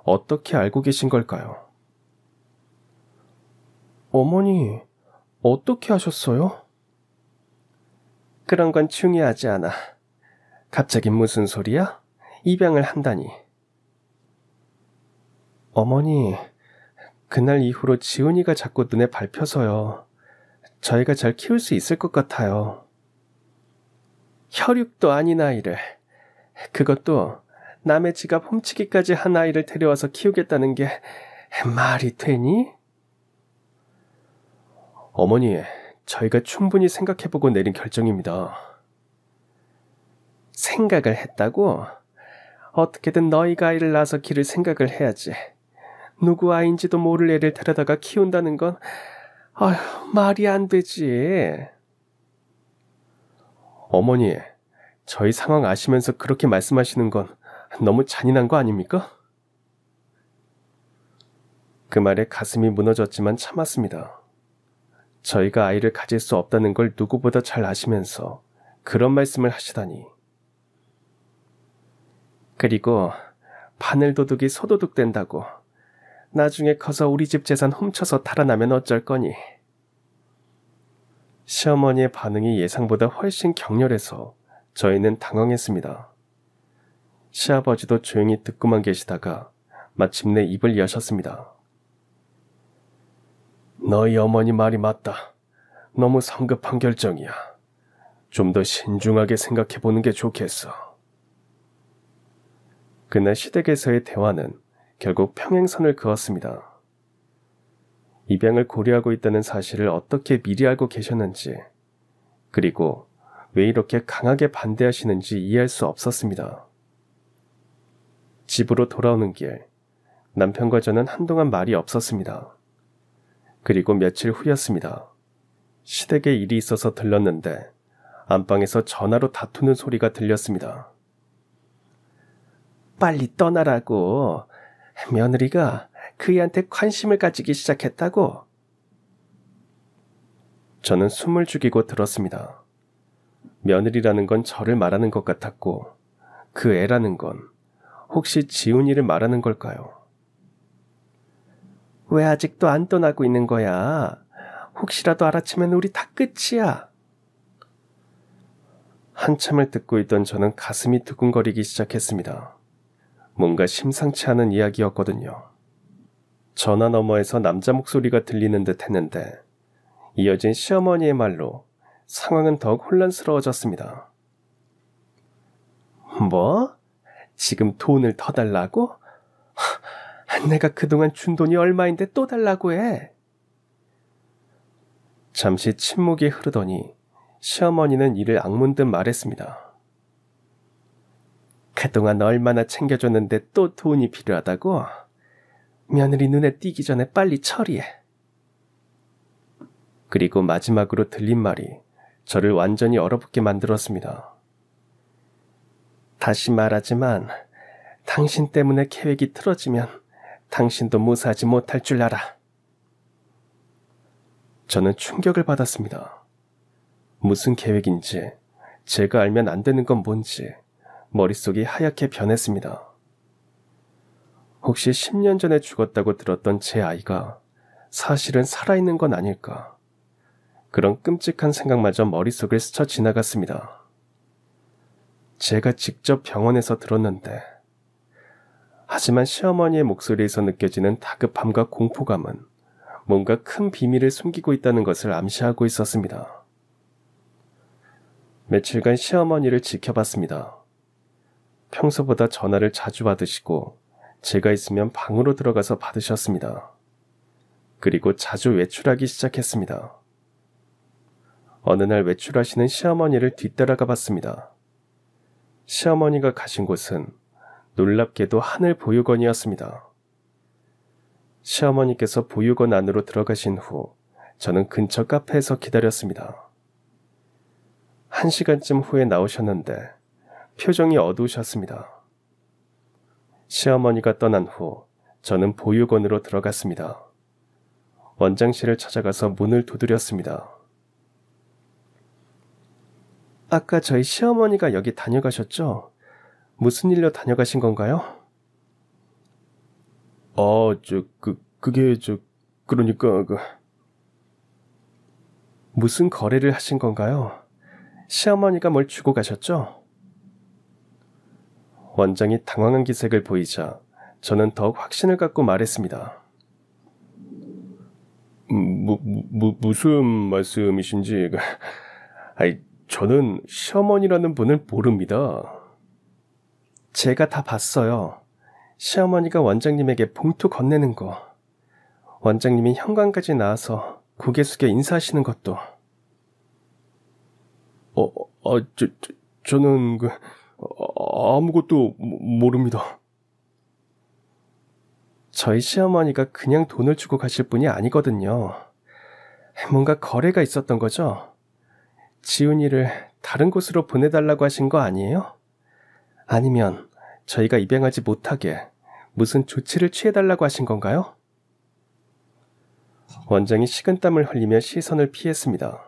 어떻게 알고 계신 걸까요? 어머니, 어떻게 하셨어요? 그런 건 중요하지 않아. 갑자기 무슨 소리야? 입양을 한다니. 어머니, 그날 이후로 지훈이가 자꾸 눈에 밟혀서요. 저희가 잘 키울 수 있을 것 같아요. 혈육도 아닌 아이를, 그것도 남의 지갑 훔치기까지 한 아이를 데려와서 키우겠다는 게 말이 되니? 어머니, 저희가 충분히 생각해보고 내린 결정입니다. 생각을 했다고? 어떻게든 너희가 아이를 낳아서 기를 생각을 해야지. 누구 아이인지도 모를 애를 데려다가 키운다는 건 말이 안 되지. 어머니, 저희 상황 아시면서 그렇게 말씀하시는 건 너무 잔인한 거 아닙니까? 그 말에 가슴이 무너졌지만 참았습니다. 저희가 아이를 가질 수 없다는 걸 누구보다 잘 아시면서 그런 말씀을 하시다니. 그리고 바늘도둑이 소도둑 된다고. 나중에 커서 우리 집 재산 훔쳐서 달아나면 어쩔 거니. 시어머니의 반응이 예상보다 훨씬 격렬해서 저희는 당황했습니다. 시아버지도 조용히 듣고만 계시다가 마침내 입을 여셨습니다. 너희 어머니 말이 맞다. 너무 성급한 결정이야. 좀 더 신중하게 생각해보는 게 좋겠어. 그날 시댁에서의 대화는 결국 평행선을 그었습니다. 입양을 고려하고 있다는 사실을 어떻게 미리 알고 계셨는지, 그리고 왜 이렇게 강하게 반대하시는지 이해할 수 없었습니다. 집으로 돌아오는 길, 남편과 저는 한동안 말이 없었습니다. 그리고 며칠 후였습니다. 시댁에 일이 있어서 들렀는데 안방에서 전화로 다투는 소리가 들렸습니다. 빨리 떠나라고. 며느리가 그이한테 관심을 가지기 시작했다고. 저는 숨을 죽이고 들었습니다. 며느리라는 건 저를 말하는 것 같았고, 그 애라는 건 혹시 지훈이를 말하는 걸까요? 왜 아직도 안 떠나고 있는 거야? 혹시라도 알아채면 우리 다 끝이야. 한참을 듣고 있던 저는 가슴이 두근거리기 시작했습니다. 뭔가 심상치 않은 이야기였거든요. 전화 너머에서 남자 목소리가 들리는 듯 했는데 이어진 시어머니의 말로 상황은 더욱 혼란스러워졌습니다. 뭐? 지금 돈을 더 달라고? 내가 그동안 준 돈이 얼마인데 또 달라고 해? 잠시 침묵이 흐르더니 시어머니는 이를 악문듯 말했습니다. 그동안 얼마나 챙겨줬는데 또 돈이 필요하다고? 며느리 눈에 띄기 전에 빨리 처리해. 그리고 마지막으로 들린 말이 저를 완전히 얼어붙게 만들었습니다. 다시 말하지만 당신 때문에 계획이 틀어지면 당신도 무사하지 못할 줄 알아. 저는 충격을 받았습니다. 무슨 계획인지, 제가 알면 안 되는 건 뭔지 머릿속이 하얗게 변했습니다. 혹시 10년 전에 죽었다고 들었던 제 아이가 사실은 살아있는 건 아닐까? 그런 끔찍한 생각마저 머릿속을 스쳐 지나갔습니다. 제가 직접 병원에서 들었는데, 하지만 시어머니의 목소리에서 느껴지는 다급함과 공포감은 뭔가 큰 비밀을 숨기고 있다는 것을 암시하고 있었습니다. 며칠간 시어머니를 지켜봤습니다. 평소보다 전화를 자주 받으시고 제가 있으면 방으로 들어가서 받으셨습니다. 그리고 자주 외출하기 시작했습니다. 어느 날 외출하시는 시어머니를 뒤따라가 봤습니다. 시어머니가 가신 곳은 놀랍게도 하늘 보육원이었습니다. 시어머니께서 보육원 안으로 들어가신 후 저는 근처 카페에서 기다렸습니다. 1시간쯤 후에 나오셨는데 표정이 어두우셨습니다. 시어머니가 떠난 후 저는 보육원으로 들어갔습니다. 원장실을 찾아가서 문을 두드렸습니다. 아까 저희 시어머니가 여기 다녀가셨죠? 무슨 일로 다녀가신 건가요? 그러니까 무슨 거래를 하신 건가요? 시어머니가 뭘 주고 가셨죠? 원장이 당황한 기색을 보이자 저는 더욱 확신을 갖고 말했습니다. 무슨 말씀이신지... 저는 시어머니라는 분을 모릅니다. 제가 다 봤어요. 시어머니가 원장님에게 봉투 건네는 거. 원장님이 현관까지 나와서 고개 숙여 인사하시는 것도. 저는 아무것도 모릅니다. 저희 시어머니가 그냥 돈을 주고 가실 분이 아니거든요. 뭔가 거래가 있었던 거죠? 지훈이를 다른 곳으로 보내달라고 하신 거 아니에요? 아니면 저희가 입양하지 못하게 무슨 조치를 취해달라고 하신 건가요? 원장이 식은땀을 흘리며 시선을 피했습니다.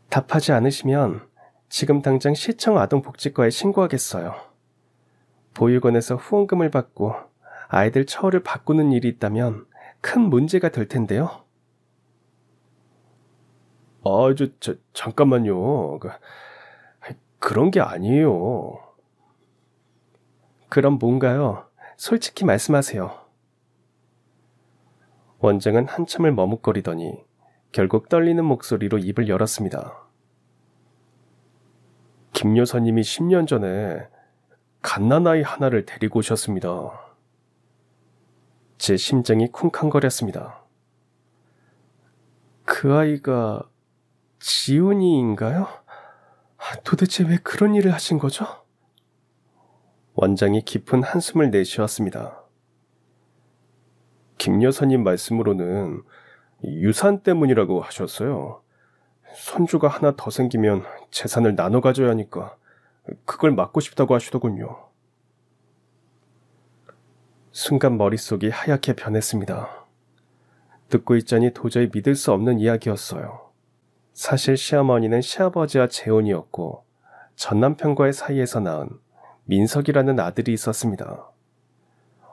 답하지 않으시면 지금 당장 시청 아동복지과에 신고하겠어요. 보육원에서 후원금을 받고 아이들 처우를 바꾸는 일이 있다면 큰 문제가 될 텐데요. 잠깐만요. 그런 게 아니에요. 그럼 뭔가요? 솔직히 말씀하세요. 원장은 한참을 머뭇거리더니 결국 떨리는 목소리로 입을 열었습니다. 김 여사님이 10년 전에 갓난아이 하나를 데리고 오셨습니다. 제 심장이 쿵쾅거렸습니다. 그 아이가 지훈이인가요? 도대체 왜 그런 일을 하신 거죠? 원장이 깊은 한숨을 내쉬었습니다. 김 여사님 말씀으로는 유산 때문이라고 하셨어요. 손주가 하나 더 생기면 재산을 나눠 가져야 하니까 그걸 막고 싶다고 하시더군요. 순간 머릿속이 하얗게 변했습니다. 듣고 있자니 도저히 믿을 수 없는 이야기였어요. 사실 시어머니는 시아버지와 재혼이었고 전남편과의 사이에서 낳은 민석이라는 아들이 있었습니다.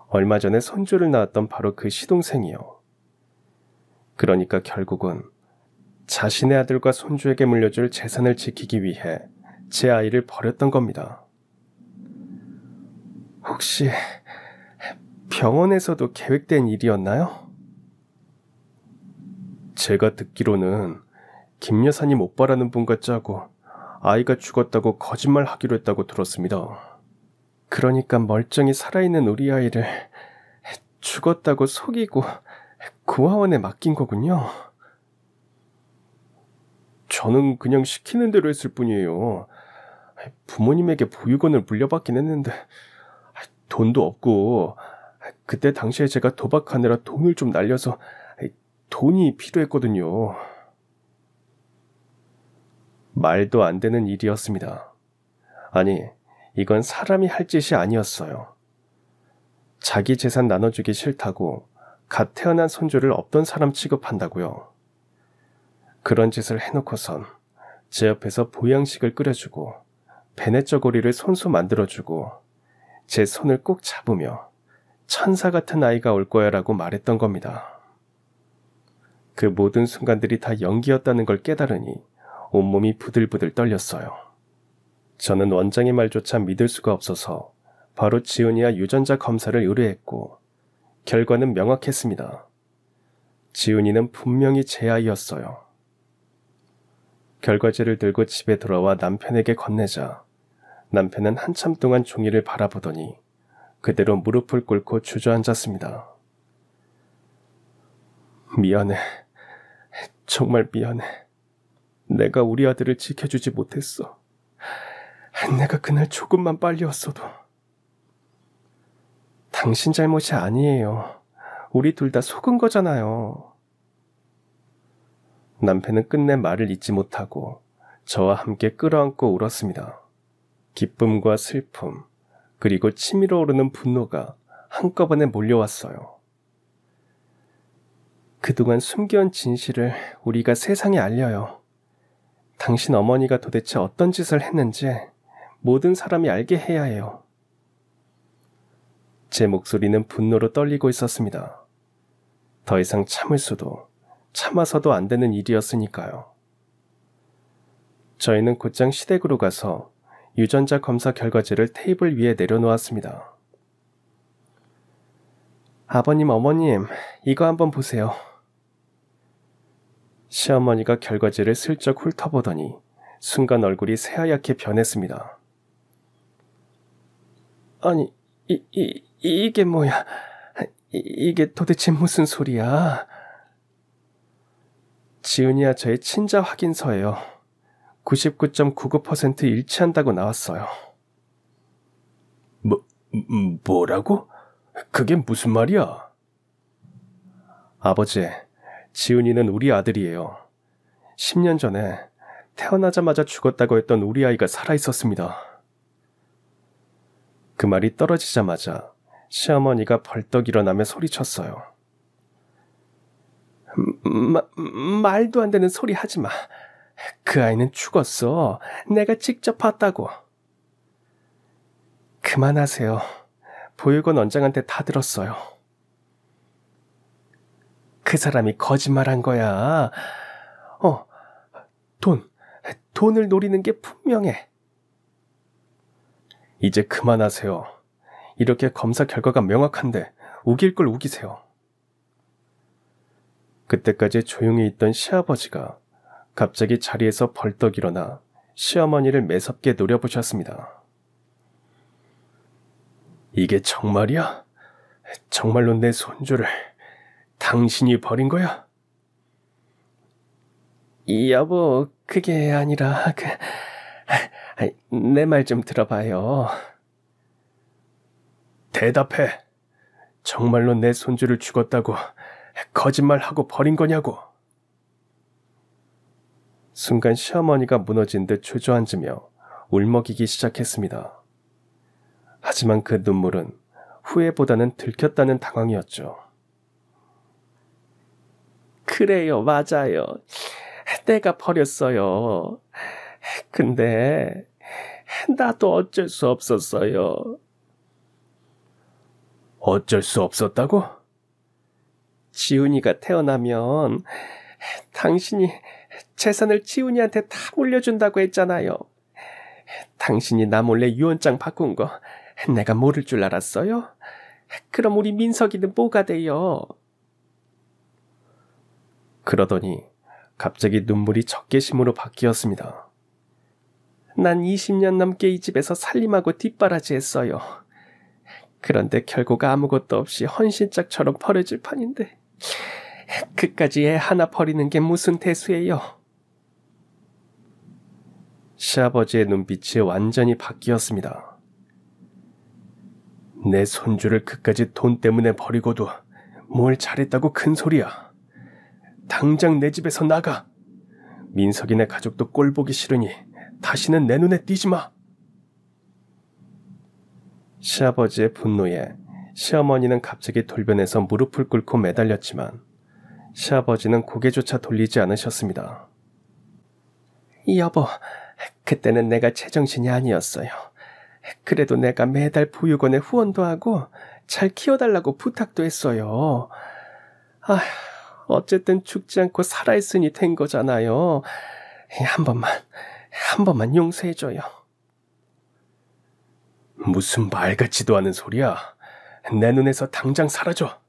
얼마 전에 손주를 낳았던 바로 그 시동생이요. 그러니까 결국은 자신의 아들과 손주에게 물려줄 재산을 지키기 위해 제 아이를 버렸던 겁니다. 혹시 병원에서도 계획된 일이었나요? 제가 듣기로는 김 여사님 오빠라는 분과 짜고 아이가 죽었다고 거짓말하기로 했다고 들었습니다. 그러니까 멀쩡히 살아있는 우리 아이를 죽었다고 속이고 고아원에 맡긴 거군요. 저는 그냥 시키는 대로 했을 뿐이에요. 부모님에게 보육원을 물려받긴 했는데 돈도 없고 그때 당시에 제가 도박하느라 돈을 좀 날려서 돈이 필요했거든요. 말도 안 되는 일이었습니다. 아니, 이건 사람이 할 짓이 아니었어요. 자기 재산 나눠주기 싫다고 갓 태어난 손주를 없던 사람 취급한다고요. 그런 짓을 해놓고선 제 옆에서 보양식을 끓여주고 베네쩌고리를 손수 만들어주고 제 손을 꼭 잡으며 천사 같은 아이가 올 거야 라고 말했던 겁니다. 그 모든 순간들이 다 연기였다는 걸 깨달으니 온몸이 부들부들 떨렸어요. 저는 원장의 말조차 믿을 수가 없어서 바로 지훈이와 유전자 검사를 의뢰했고 결과는 명확했습니다. 지훈이는 분명히 제 아이였어요. 결과지를 들고 집에 돌아와 남편에게 건네자 남편은 한참 동안 종이를 바라보더니 그대로 무릎을 꿇고 주저앉았습니다. 미안해. 정말 미안해. 내가 우리 아들을 지켜주지 못했어. 내가 그날 조금만 빨리 왔어도. 당신 잘못이 아니에요. 우리 둘 다 속은 거잖아요. 남편은 끝내 말을 잇지 못하고 저와 함께 끌어안고 울었습니다. 기쁨과 슬픔, 그리고 치밀어 오르는 분노가 한꺼번에 몰려왔어요. 그동안 숨겨온 진실을 우리가 세상에 알려요. 당신 어머니가 도대체 어떤 짓을 했는지 모든 사람이 알게 해야 해요. 제 목소리는 분노로 떨리고 있었습니다. 더 이상 참을 수도 참아서도 안 되는 일이었으니까요. 저희는 곧장 시댁으로 가서 유전자 검사 결과지를 테이블 위에 내려놓았습니다. 아버님, 어머님, 이거 한번 보세요. 시어머니가 결과지를 슬쩍 훑어보더니 순간 얼굴이 새하얗게 변했습니다. 아니, 이게 뭐야? 이게 도대체 무슨 소리야? 지은이와 저의 친자 확인서예요. 99.99% 일치한다고 나왔어요. 뭐라고? 그게 무슨 말이야? 아버지, 지은이는 우리 아들이에요. 10년 전에 태어나자마자 죽었다고 했던 우리 아이가 살아있었습니다. 그 말이 떨어지자마자 시어머니가 벌떡 일어나며 소리쳤어요. 말도 안 되는 소리 하지 마. 그 아이는 죽었어. 내가 직접 봤다고. 그만하세요. 보육원 원장한테 다 들었어요. 그 사람이 거짓말한 거야. 돈을 노리는 게 분명해. 이제 그만하세요. 이렇게 검사 결과가 명확한데 우길 걸 우기세요. 그때까지 조용히 있던 시아버지가 갑자기 자리에서 벌떡 일어나 시어머니를 매섭게 노려보셨습니다. 이게 정말이야? 정말로 내 손주를 당신이 버린 거야? 여보, 그게 아니라 내 말 좀 들어봐요. 대답해. 정말로 내 손주를 죽었다고 거짓말하고 버린 거냐고. 순간 시어머니가 무너진 듯 주저앉으며 울먹이기 시작했습니다. 하지만 그 눈물은 후회보다는 들켰다는 당황이었죠. 그래요, 맞아요. 내가 버렸어요. 근데 나도 어쩔 수 없었어요. 어쩔 수 없었다고? 지훈이가 태어나면 당신이 재산을 지훈이한테 다 물려준다고 했잖아요. 당신이 나 몰래 유언장 바꾼 거 내가 모를 줄 알았어요? 그럼 우리 민석이는 뭐가 돼요? 그러더니 갑자기 눈물이 적개심으로 바뀌었습니다. 난 20년 넘게 이 집에서 살림하고 뒷바라지 했어요. 그런데 결국 아무것도 없이 헌신짝처럼 버려질 판인데 그까지 애 하나 버리는 게 무슨 대수예요? 시아버지의 눈빛이 완전히 바뀌었습니다. 내 손주를 그까지 돈 때문에 버리고도 뭘 잘했다고 큰 소리야. 당장 내 집에서 나가. 민석이네 가족도 꼴 보기 싫으니 다시는 내 눈에 띄지 마. 시아버지의 분노에 시어머니는 갑자기 돌변해서 무릎을 꿇고 매달렸지만 시아버지는 고개조차 돌리지 않으셨습니다. 여보, 그때는 내가 제정신이 아니었어요. 그래도 내가 매달 보육원에 후원도 하고 잘 키워달라고 부탁도 했어요. 어쨌든 죽지 않고 살아있으니 된 거잖아요. 한 번만 용서해줘요. 무슨 말 같지도 않은 소리야. 내 눈에서 당장 사라져.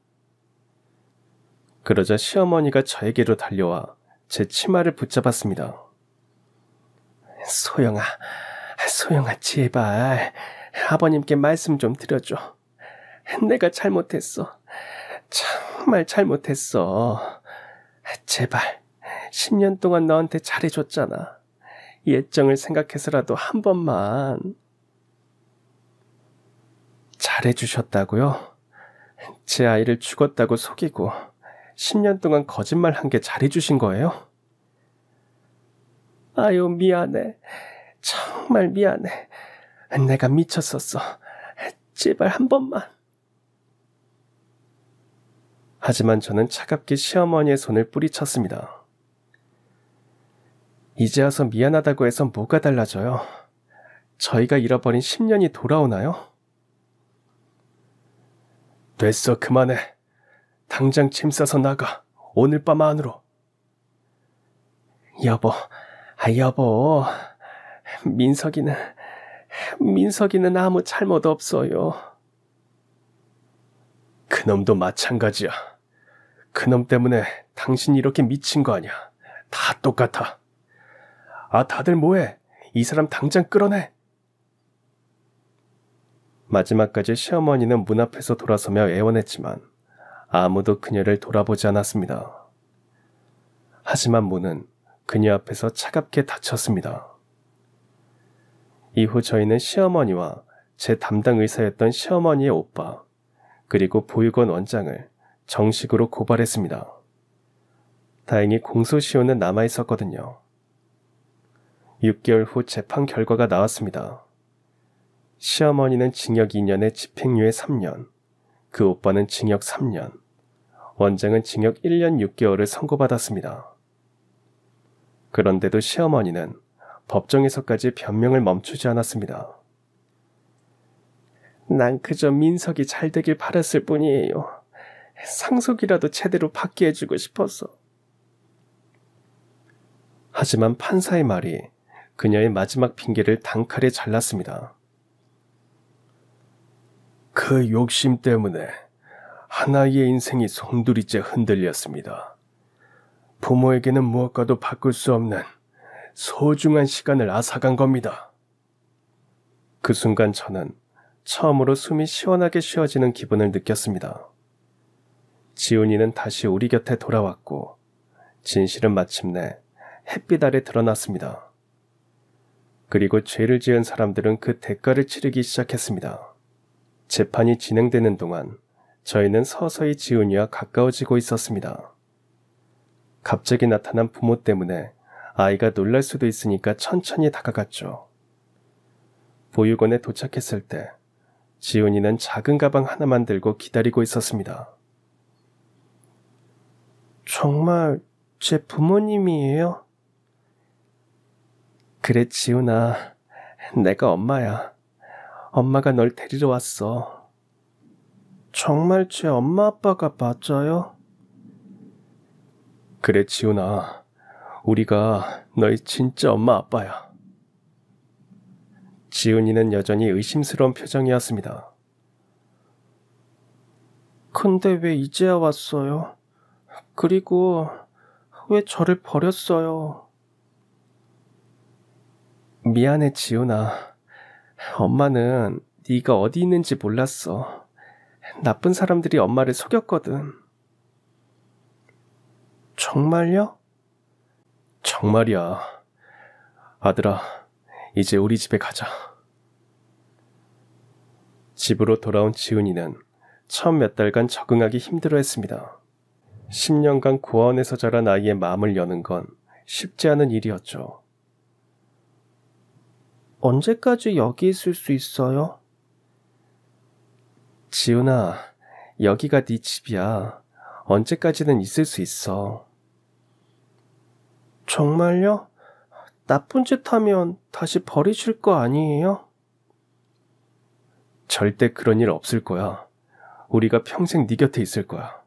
그러자 시어머니가 저에게로 달려와 제 치마를 붙잡았습니다. 소영아, 제발 아버님께 말씀 좀 드려줘. 내가 잘못했어. 정말 잘못했어. 제발 10년 동안 너한테 잘해줬잖아. 예정을 생각해서라도 한 번만. 잘해주셨다고요? 제 아이를 죽었다고 속이고 10년 동안 거짓말한 게 잘해주신 거예요? 아유, 미안해. 정말 미안해. 내가 미쳤었어. 제발 한 번만. 하지만 저는 차갑게 시어머니의 손을 뿌리쳤습니다. 이제 와서 미안하다고 해서 뭐가 달라져요? 저희가 잃어버린 10년이 돌아오나요? 됐어, 그만해. 당장 짐 싸서 나가. 오늘 밤 안으로. 여보, 민석이는 아무 잘못 없어요. 그놈도 마찬가지야. 그놈 때문에 당신이 이렇게 미친 거 아니야. 다 똑같아. 다들 뭐해? 이 사람 당장 끌어내. 마지막까지 시어머니는 문 앞에서 돌아서며 애원했지만 아무도 그녀를 돌아보지 않았습니다. 하지만 문은 그녀 앞에서 차갑게 닫혔습니다. 이후 저희는 시어머니와 제 담당 의사였던 시어머니의 오빠, 그리고 보육원 원장을 정식으로 고발했습니다. 다행히 공소시효는 남아있었거든요. 6개월 후 재판 결과가 나왔습니다. 시어머니는 징역 2년에 집행유예 3년, 그 오빠는 징역 3년, 원장은 징역 1년 6개월을 선고받았습니다. 그런데도 시어머니는 법정에서까지 변명을 멈추지 않았습니다. 난 그저 민석이 잘 되길 바랐을 뿐이에요. 상속이라도 제대로 받게 해주고 싶어서. 하지만 판사의 말이 그녀의 마지막 핑계를 단칼에 잘랐습니다. 그 욕심 때문에 하나의 인생이 송두리째 흔들렸습니다. 부모에게는 무엇과도 바꿀 수 없는 소중한 시간을 앗아간 겁니다. 그 순간 저는 처음으로 숨이 시원하게 쉬어지는 기분을 느꼈습니다. 지훈이는 다시 우리 곁에 돌아왔고 진실은 마침내 햇빛 아래 드러났습니다. 그리고 죄를 지은 사람들은 그 대가를 치르기 시작했습니다. 재판이 진행되는 동안 저희는 서서히 지훈이와 가까워지고 있었습니다. 갑자기 나타난 부모 때문에 아이가 놀랄 수도 있으니까 천천히 다가갔죠. 보육원에 도착했을 때 지훈이는 작은 가방 하나만 들고 기다리고 있었습니다. 정말 제 부모님이에요? 그래, 지훈아. 내가 엄마야. 엄마가 널 데리러 왔어. 정말 제 엄마 아빠가 맞아요? 그래, 지훈아. 우리가 너희 진짜 엄마 아빠야. 지훈이는 여전히 의심스러운 표정이었습니다. 근데 왜 이제야 왔어요? 그리고 왜 저를 버렸어요? 미안해, 지훈아. 엄마는 네가 어디 있는지 몰랐어. 나쁜 사람들이 엄마를 속였거든. 정말요? 정말이야. 아들아, 이제 우리 집에 가자. 집으로 돌아온 지훈이는 처음 몇 달간 적응하기 힘들어했습니다. 10년간 고아원에서 자란 아이의 마음을 여는 건 쉽지 않은 일이었죠. 언제까지 여기 있을 수 있어요? 지훈아, 여기가 네 집이야. 언제까지는 있을 수 있어. 정말요? 나쁜 짓 하면 다시 버리실 거 아니에요? 절대 그런 일 없을 거야. 우리가 평생 네 곁에 있을 거야.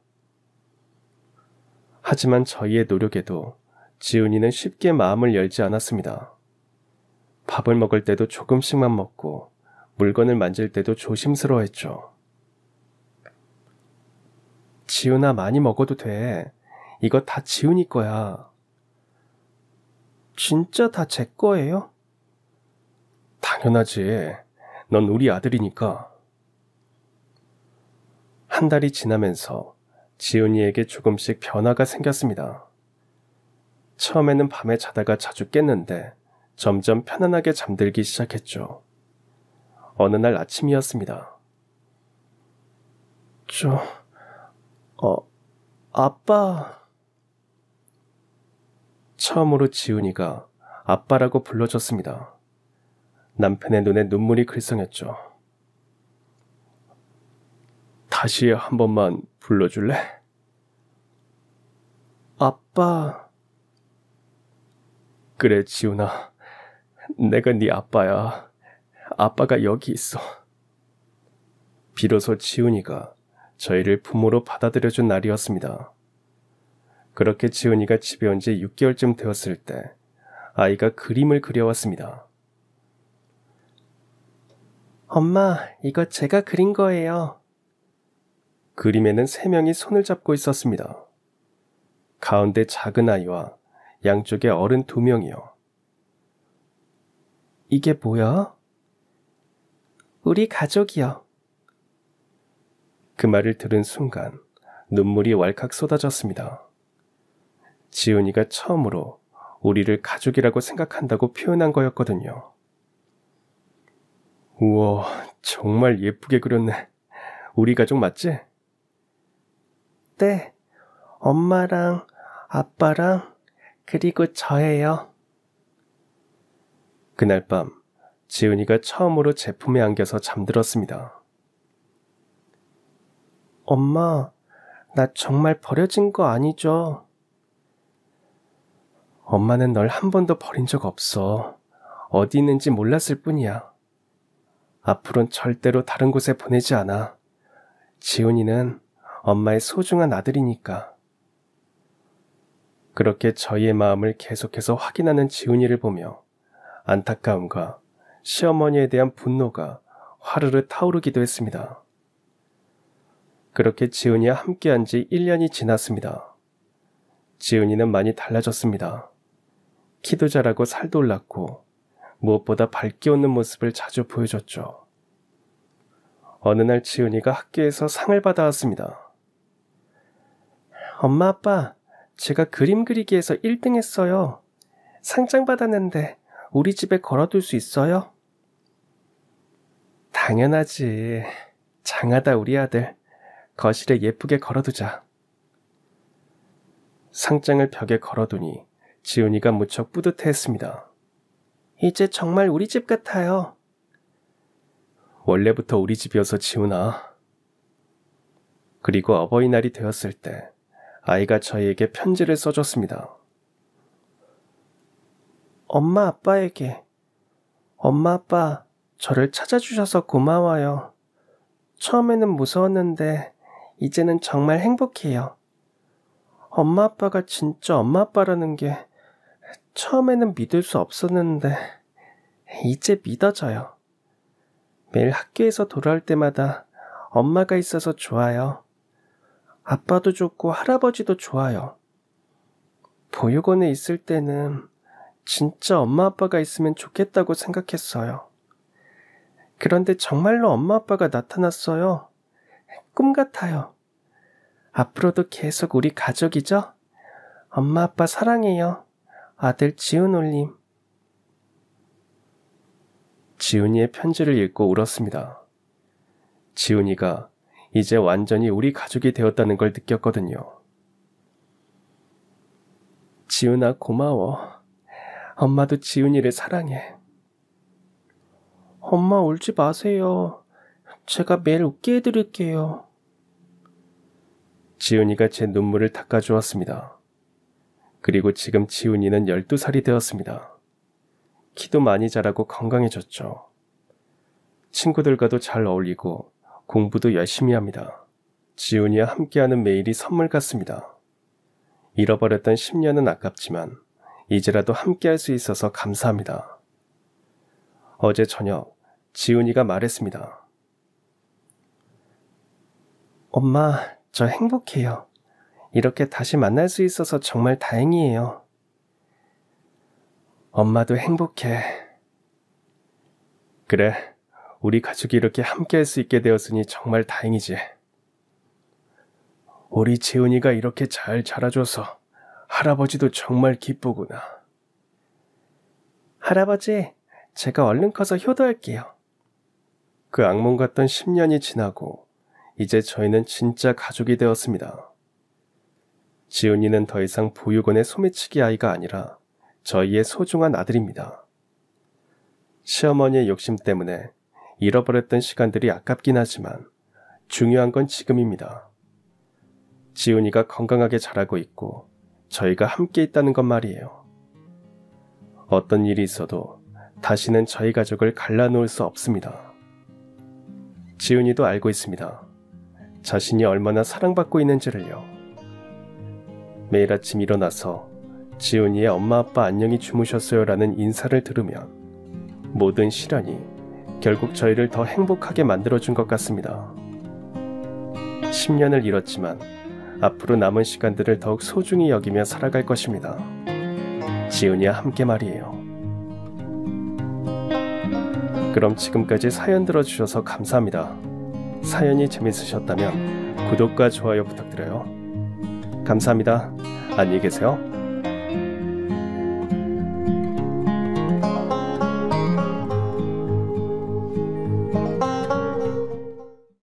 하지만 저희의 노력에도 지훈이는 쉽게 마음을 열지 않았습니다. 밥을 먹을 때도 조금씩만 먹고 물건을 만질 때도 조심스러워했죠. 지훈아, 많이 먹어도 돼. 이거 다 지훈이 거야. 진짜 다 제 거예요? 당연하지. 넌 우리 아들이니까. 한 달이 지나면서 지훈이에게 조금씩 변화가 생겼습니다. 처음에는 밤에 자다가 자주 깼는데 점점 편안하게 잠들기 시작했죠. 어느 날 아침이었습니다. 아빠. 처음으로 지훈이가 아빠라고 불러줬습니다. 남편의 눈에 눈물이 글썽였죠. 다시 한 번만 불러줄래? 아빠. 그래, 지훈아. 내가 네 아빠야. 아빠가 여기 있어. 비로소 지훈이가 저희를 부모로 받아들여준 날이었습니다. 그렇게 지훈이가 집에 온 지 6개월쯤 되었을 때 아이가 그림을 그려왔습니다. 엄마, 이거 제가 그린 거예요. 그림에는 3명이 손을 잡고 있었습니다. 가운데 작은 아이와 양쪽에 어른 2명이요. 이게 뭐야? 우리 가족이요. 그 말을 들은 순간 눈물이 왈칵 쏟아졌습니다. 지훈이가 처음으로 우리를 가족이라고 생각한다고 표현한 거였거든요. 우와, 정말 예쁘게 그렸네. 우리 가족 맞지? 네, 엄마랑 아빠랑 그리고 저예요. 그날 밤 지훈이가 처음으로 제 품에 안겨서 잠들었습니다. 엄마, 나 정말 버려진 거 아니죠? 엄마는 널 한 번도 버린 적 없어. 어디 있는지 몰랐을 뿐이야. 앞으론 절대로 다른 곳에 보내지 않아. 지훈이는 엄마의 소중한 아들이니까. 그렇게 저희의 마음을 계속해서 확인하는 지훈이를 보며 안타까움과 시어머니에 대한 분노가 화르르 타오르기도 했습니다. 그렇게 지훈이와 함께한 지 1년이 지났습니다. 지훈이는 많이 달라졌습니다. 키도 자라고 살도 올랐고 무엇보다 밝게 웃는 모습을 자주 보여줬죠. 어느 날 지훈이가 학교에서 상을 받아왔습니다. 엄마, 아빠, 제가 그림 그리기에서 1등 했어요. 상장 받았는데 우리 집에 걸어둘 수 있어요? 당연하지. 장하다 우리 아들. 거실에 예쁘게 걸어두자. 상장을 벽에 걸어두니 지훈이가 무척 뿌듯해했습니다. 이제 정말 우리 집 같아요. 원래부터 우리 집이어서 지훈아. 그리고 어버이날이 되었을 때 아이가 저희에게 편지를 써줬습니다. 엄마, 아빠에게. 엄마, 아빠, 저를 찾아주셔서 고마워요. 처음에는 무서웠는데 이제는 정말 행복해요. 엄마, 아빠가 진짜 엄마, 아빠라는 게 처음에는 믿을 수 없었는데 이제 믿어져요. 매일 학교에서 돌아올 때마다 엄마가 있어서 좋아요. 아빠도 좋고 할아버지도 좋아요. 보육원에 있을 때는 진짜 엄마, 아빠가 있으면 좋겠다고 생각했어요. 그런데 정말로 엄마, 아빠가 나타났어요. 꿈 같아요. 앞으로도 계속 우리 가족이죠? 엄마, 아빠 사랑해요. 아들 지훈 올림. 지훈이의 편지를 읽고 울었습니다. 지훈이가 이제 완전히 우리 가족이 되었다는 걸 느꼈거든요. 지훈아, 고마워. 엄마도 지훈이를 사랑해. 엄마, 울지 마세요. 제가 매일 웃게 해드릴게요. 지훈이가 제 눈물을 닦아주었습니다. 그리고 지금 지훈이는 12살이 되었습니다. 키도 많이 자라고 건강해졌죠. 친구들과도 잘 어울리고 공부도 열심히 합니다. 지훈이와 함께하는 매일이 선물 같습니다. 잃어버렸던 10년은 아깝지만 이제라도 함께할 수 있어서 감사합니다. 어제 저녁 지훈이가 말했습니다. 엄마, 저 행복해요. 이렇게 다시 만날 수 있어서 정말 다행이에요. 엄마도 행복해. 그래, 우리 가족이 이렇게 함께할 수 있게 되었으니 정말 다행이지. 우리 지훈이가 이렇게 잘 자라줘서 할아버지도 정말 기쁘구나. 할아버지, 제가 얼른 커서 효도할게요. 그 악몽 같던 10년이 지나고 이제 저희는 진짜 가족이 되었습니다. 지훈이는 더 이상 보육원의 소매치기 아이가 아니라 저희의 소중한 아들입니다. 시어머니의 욕심 때문에 잃어버렸던 시간들이 아깝긴 하지만 중요한 건 지금입니다. 지훈이가 건강하게 자라고 있고 저희가 함께 있다는 것 말이에요. 어떤 일이 있어도 다시는 저희 가족을 갈라놓을 수 없습니다. 지훈이도 알고 있습니다. 자신이 얼마나 사랑받고 있는지를요. 매일 아침 일어나서 지훈이의 엄마 아빠 안녕히 주무셨어요 라는 인사를 들으면 모든 시련이 결국 저희를 더 행복하게 만들어준 것 같습니다. 10년을 잃었지만 앞으로 남은 시간들을 더욱 소중히 여기며 살아갈 것입니다. 지훈이와 함께 말이에요. 그럼 지금까지 사연 들어주셔서 감사합니다. 사연이 재밌으셨다면 구독과 좋아요 부탁드려요. 감사합니다. 안녕히 계세요.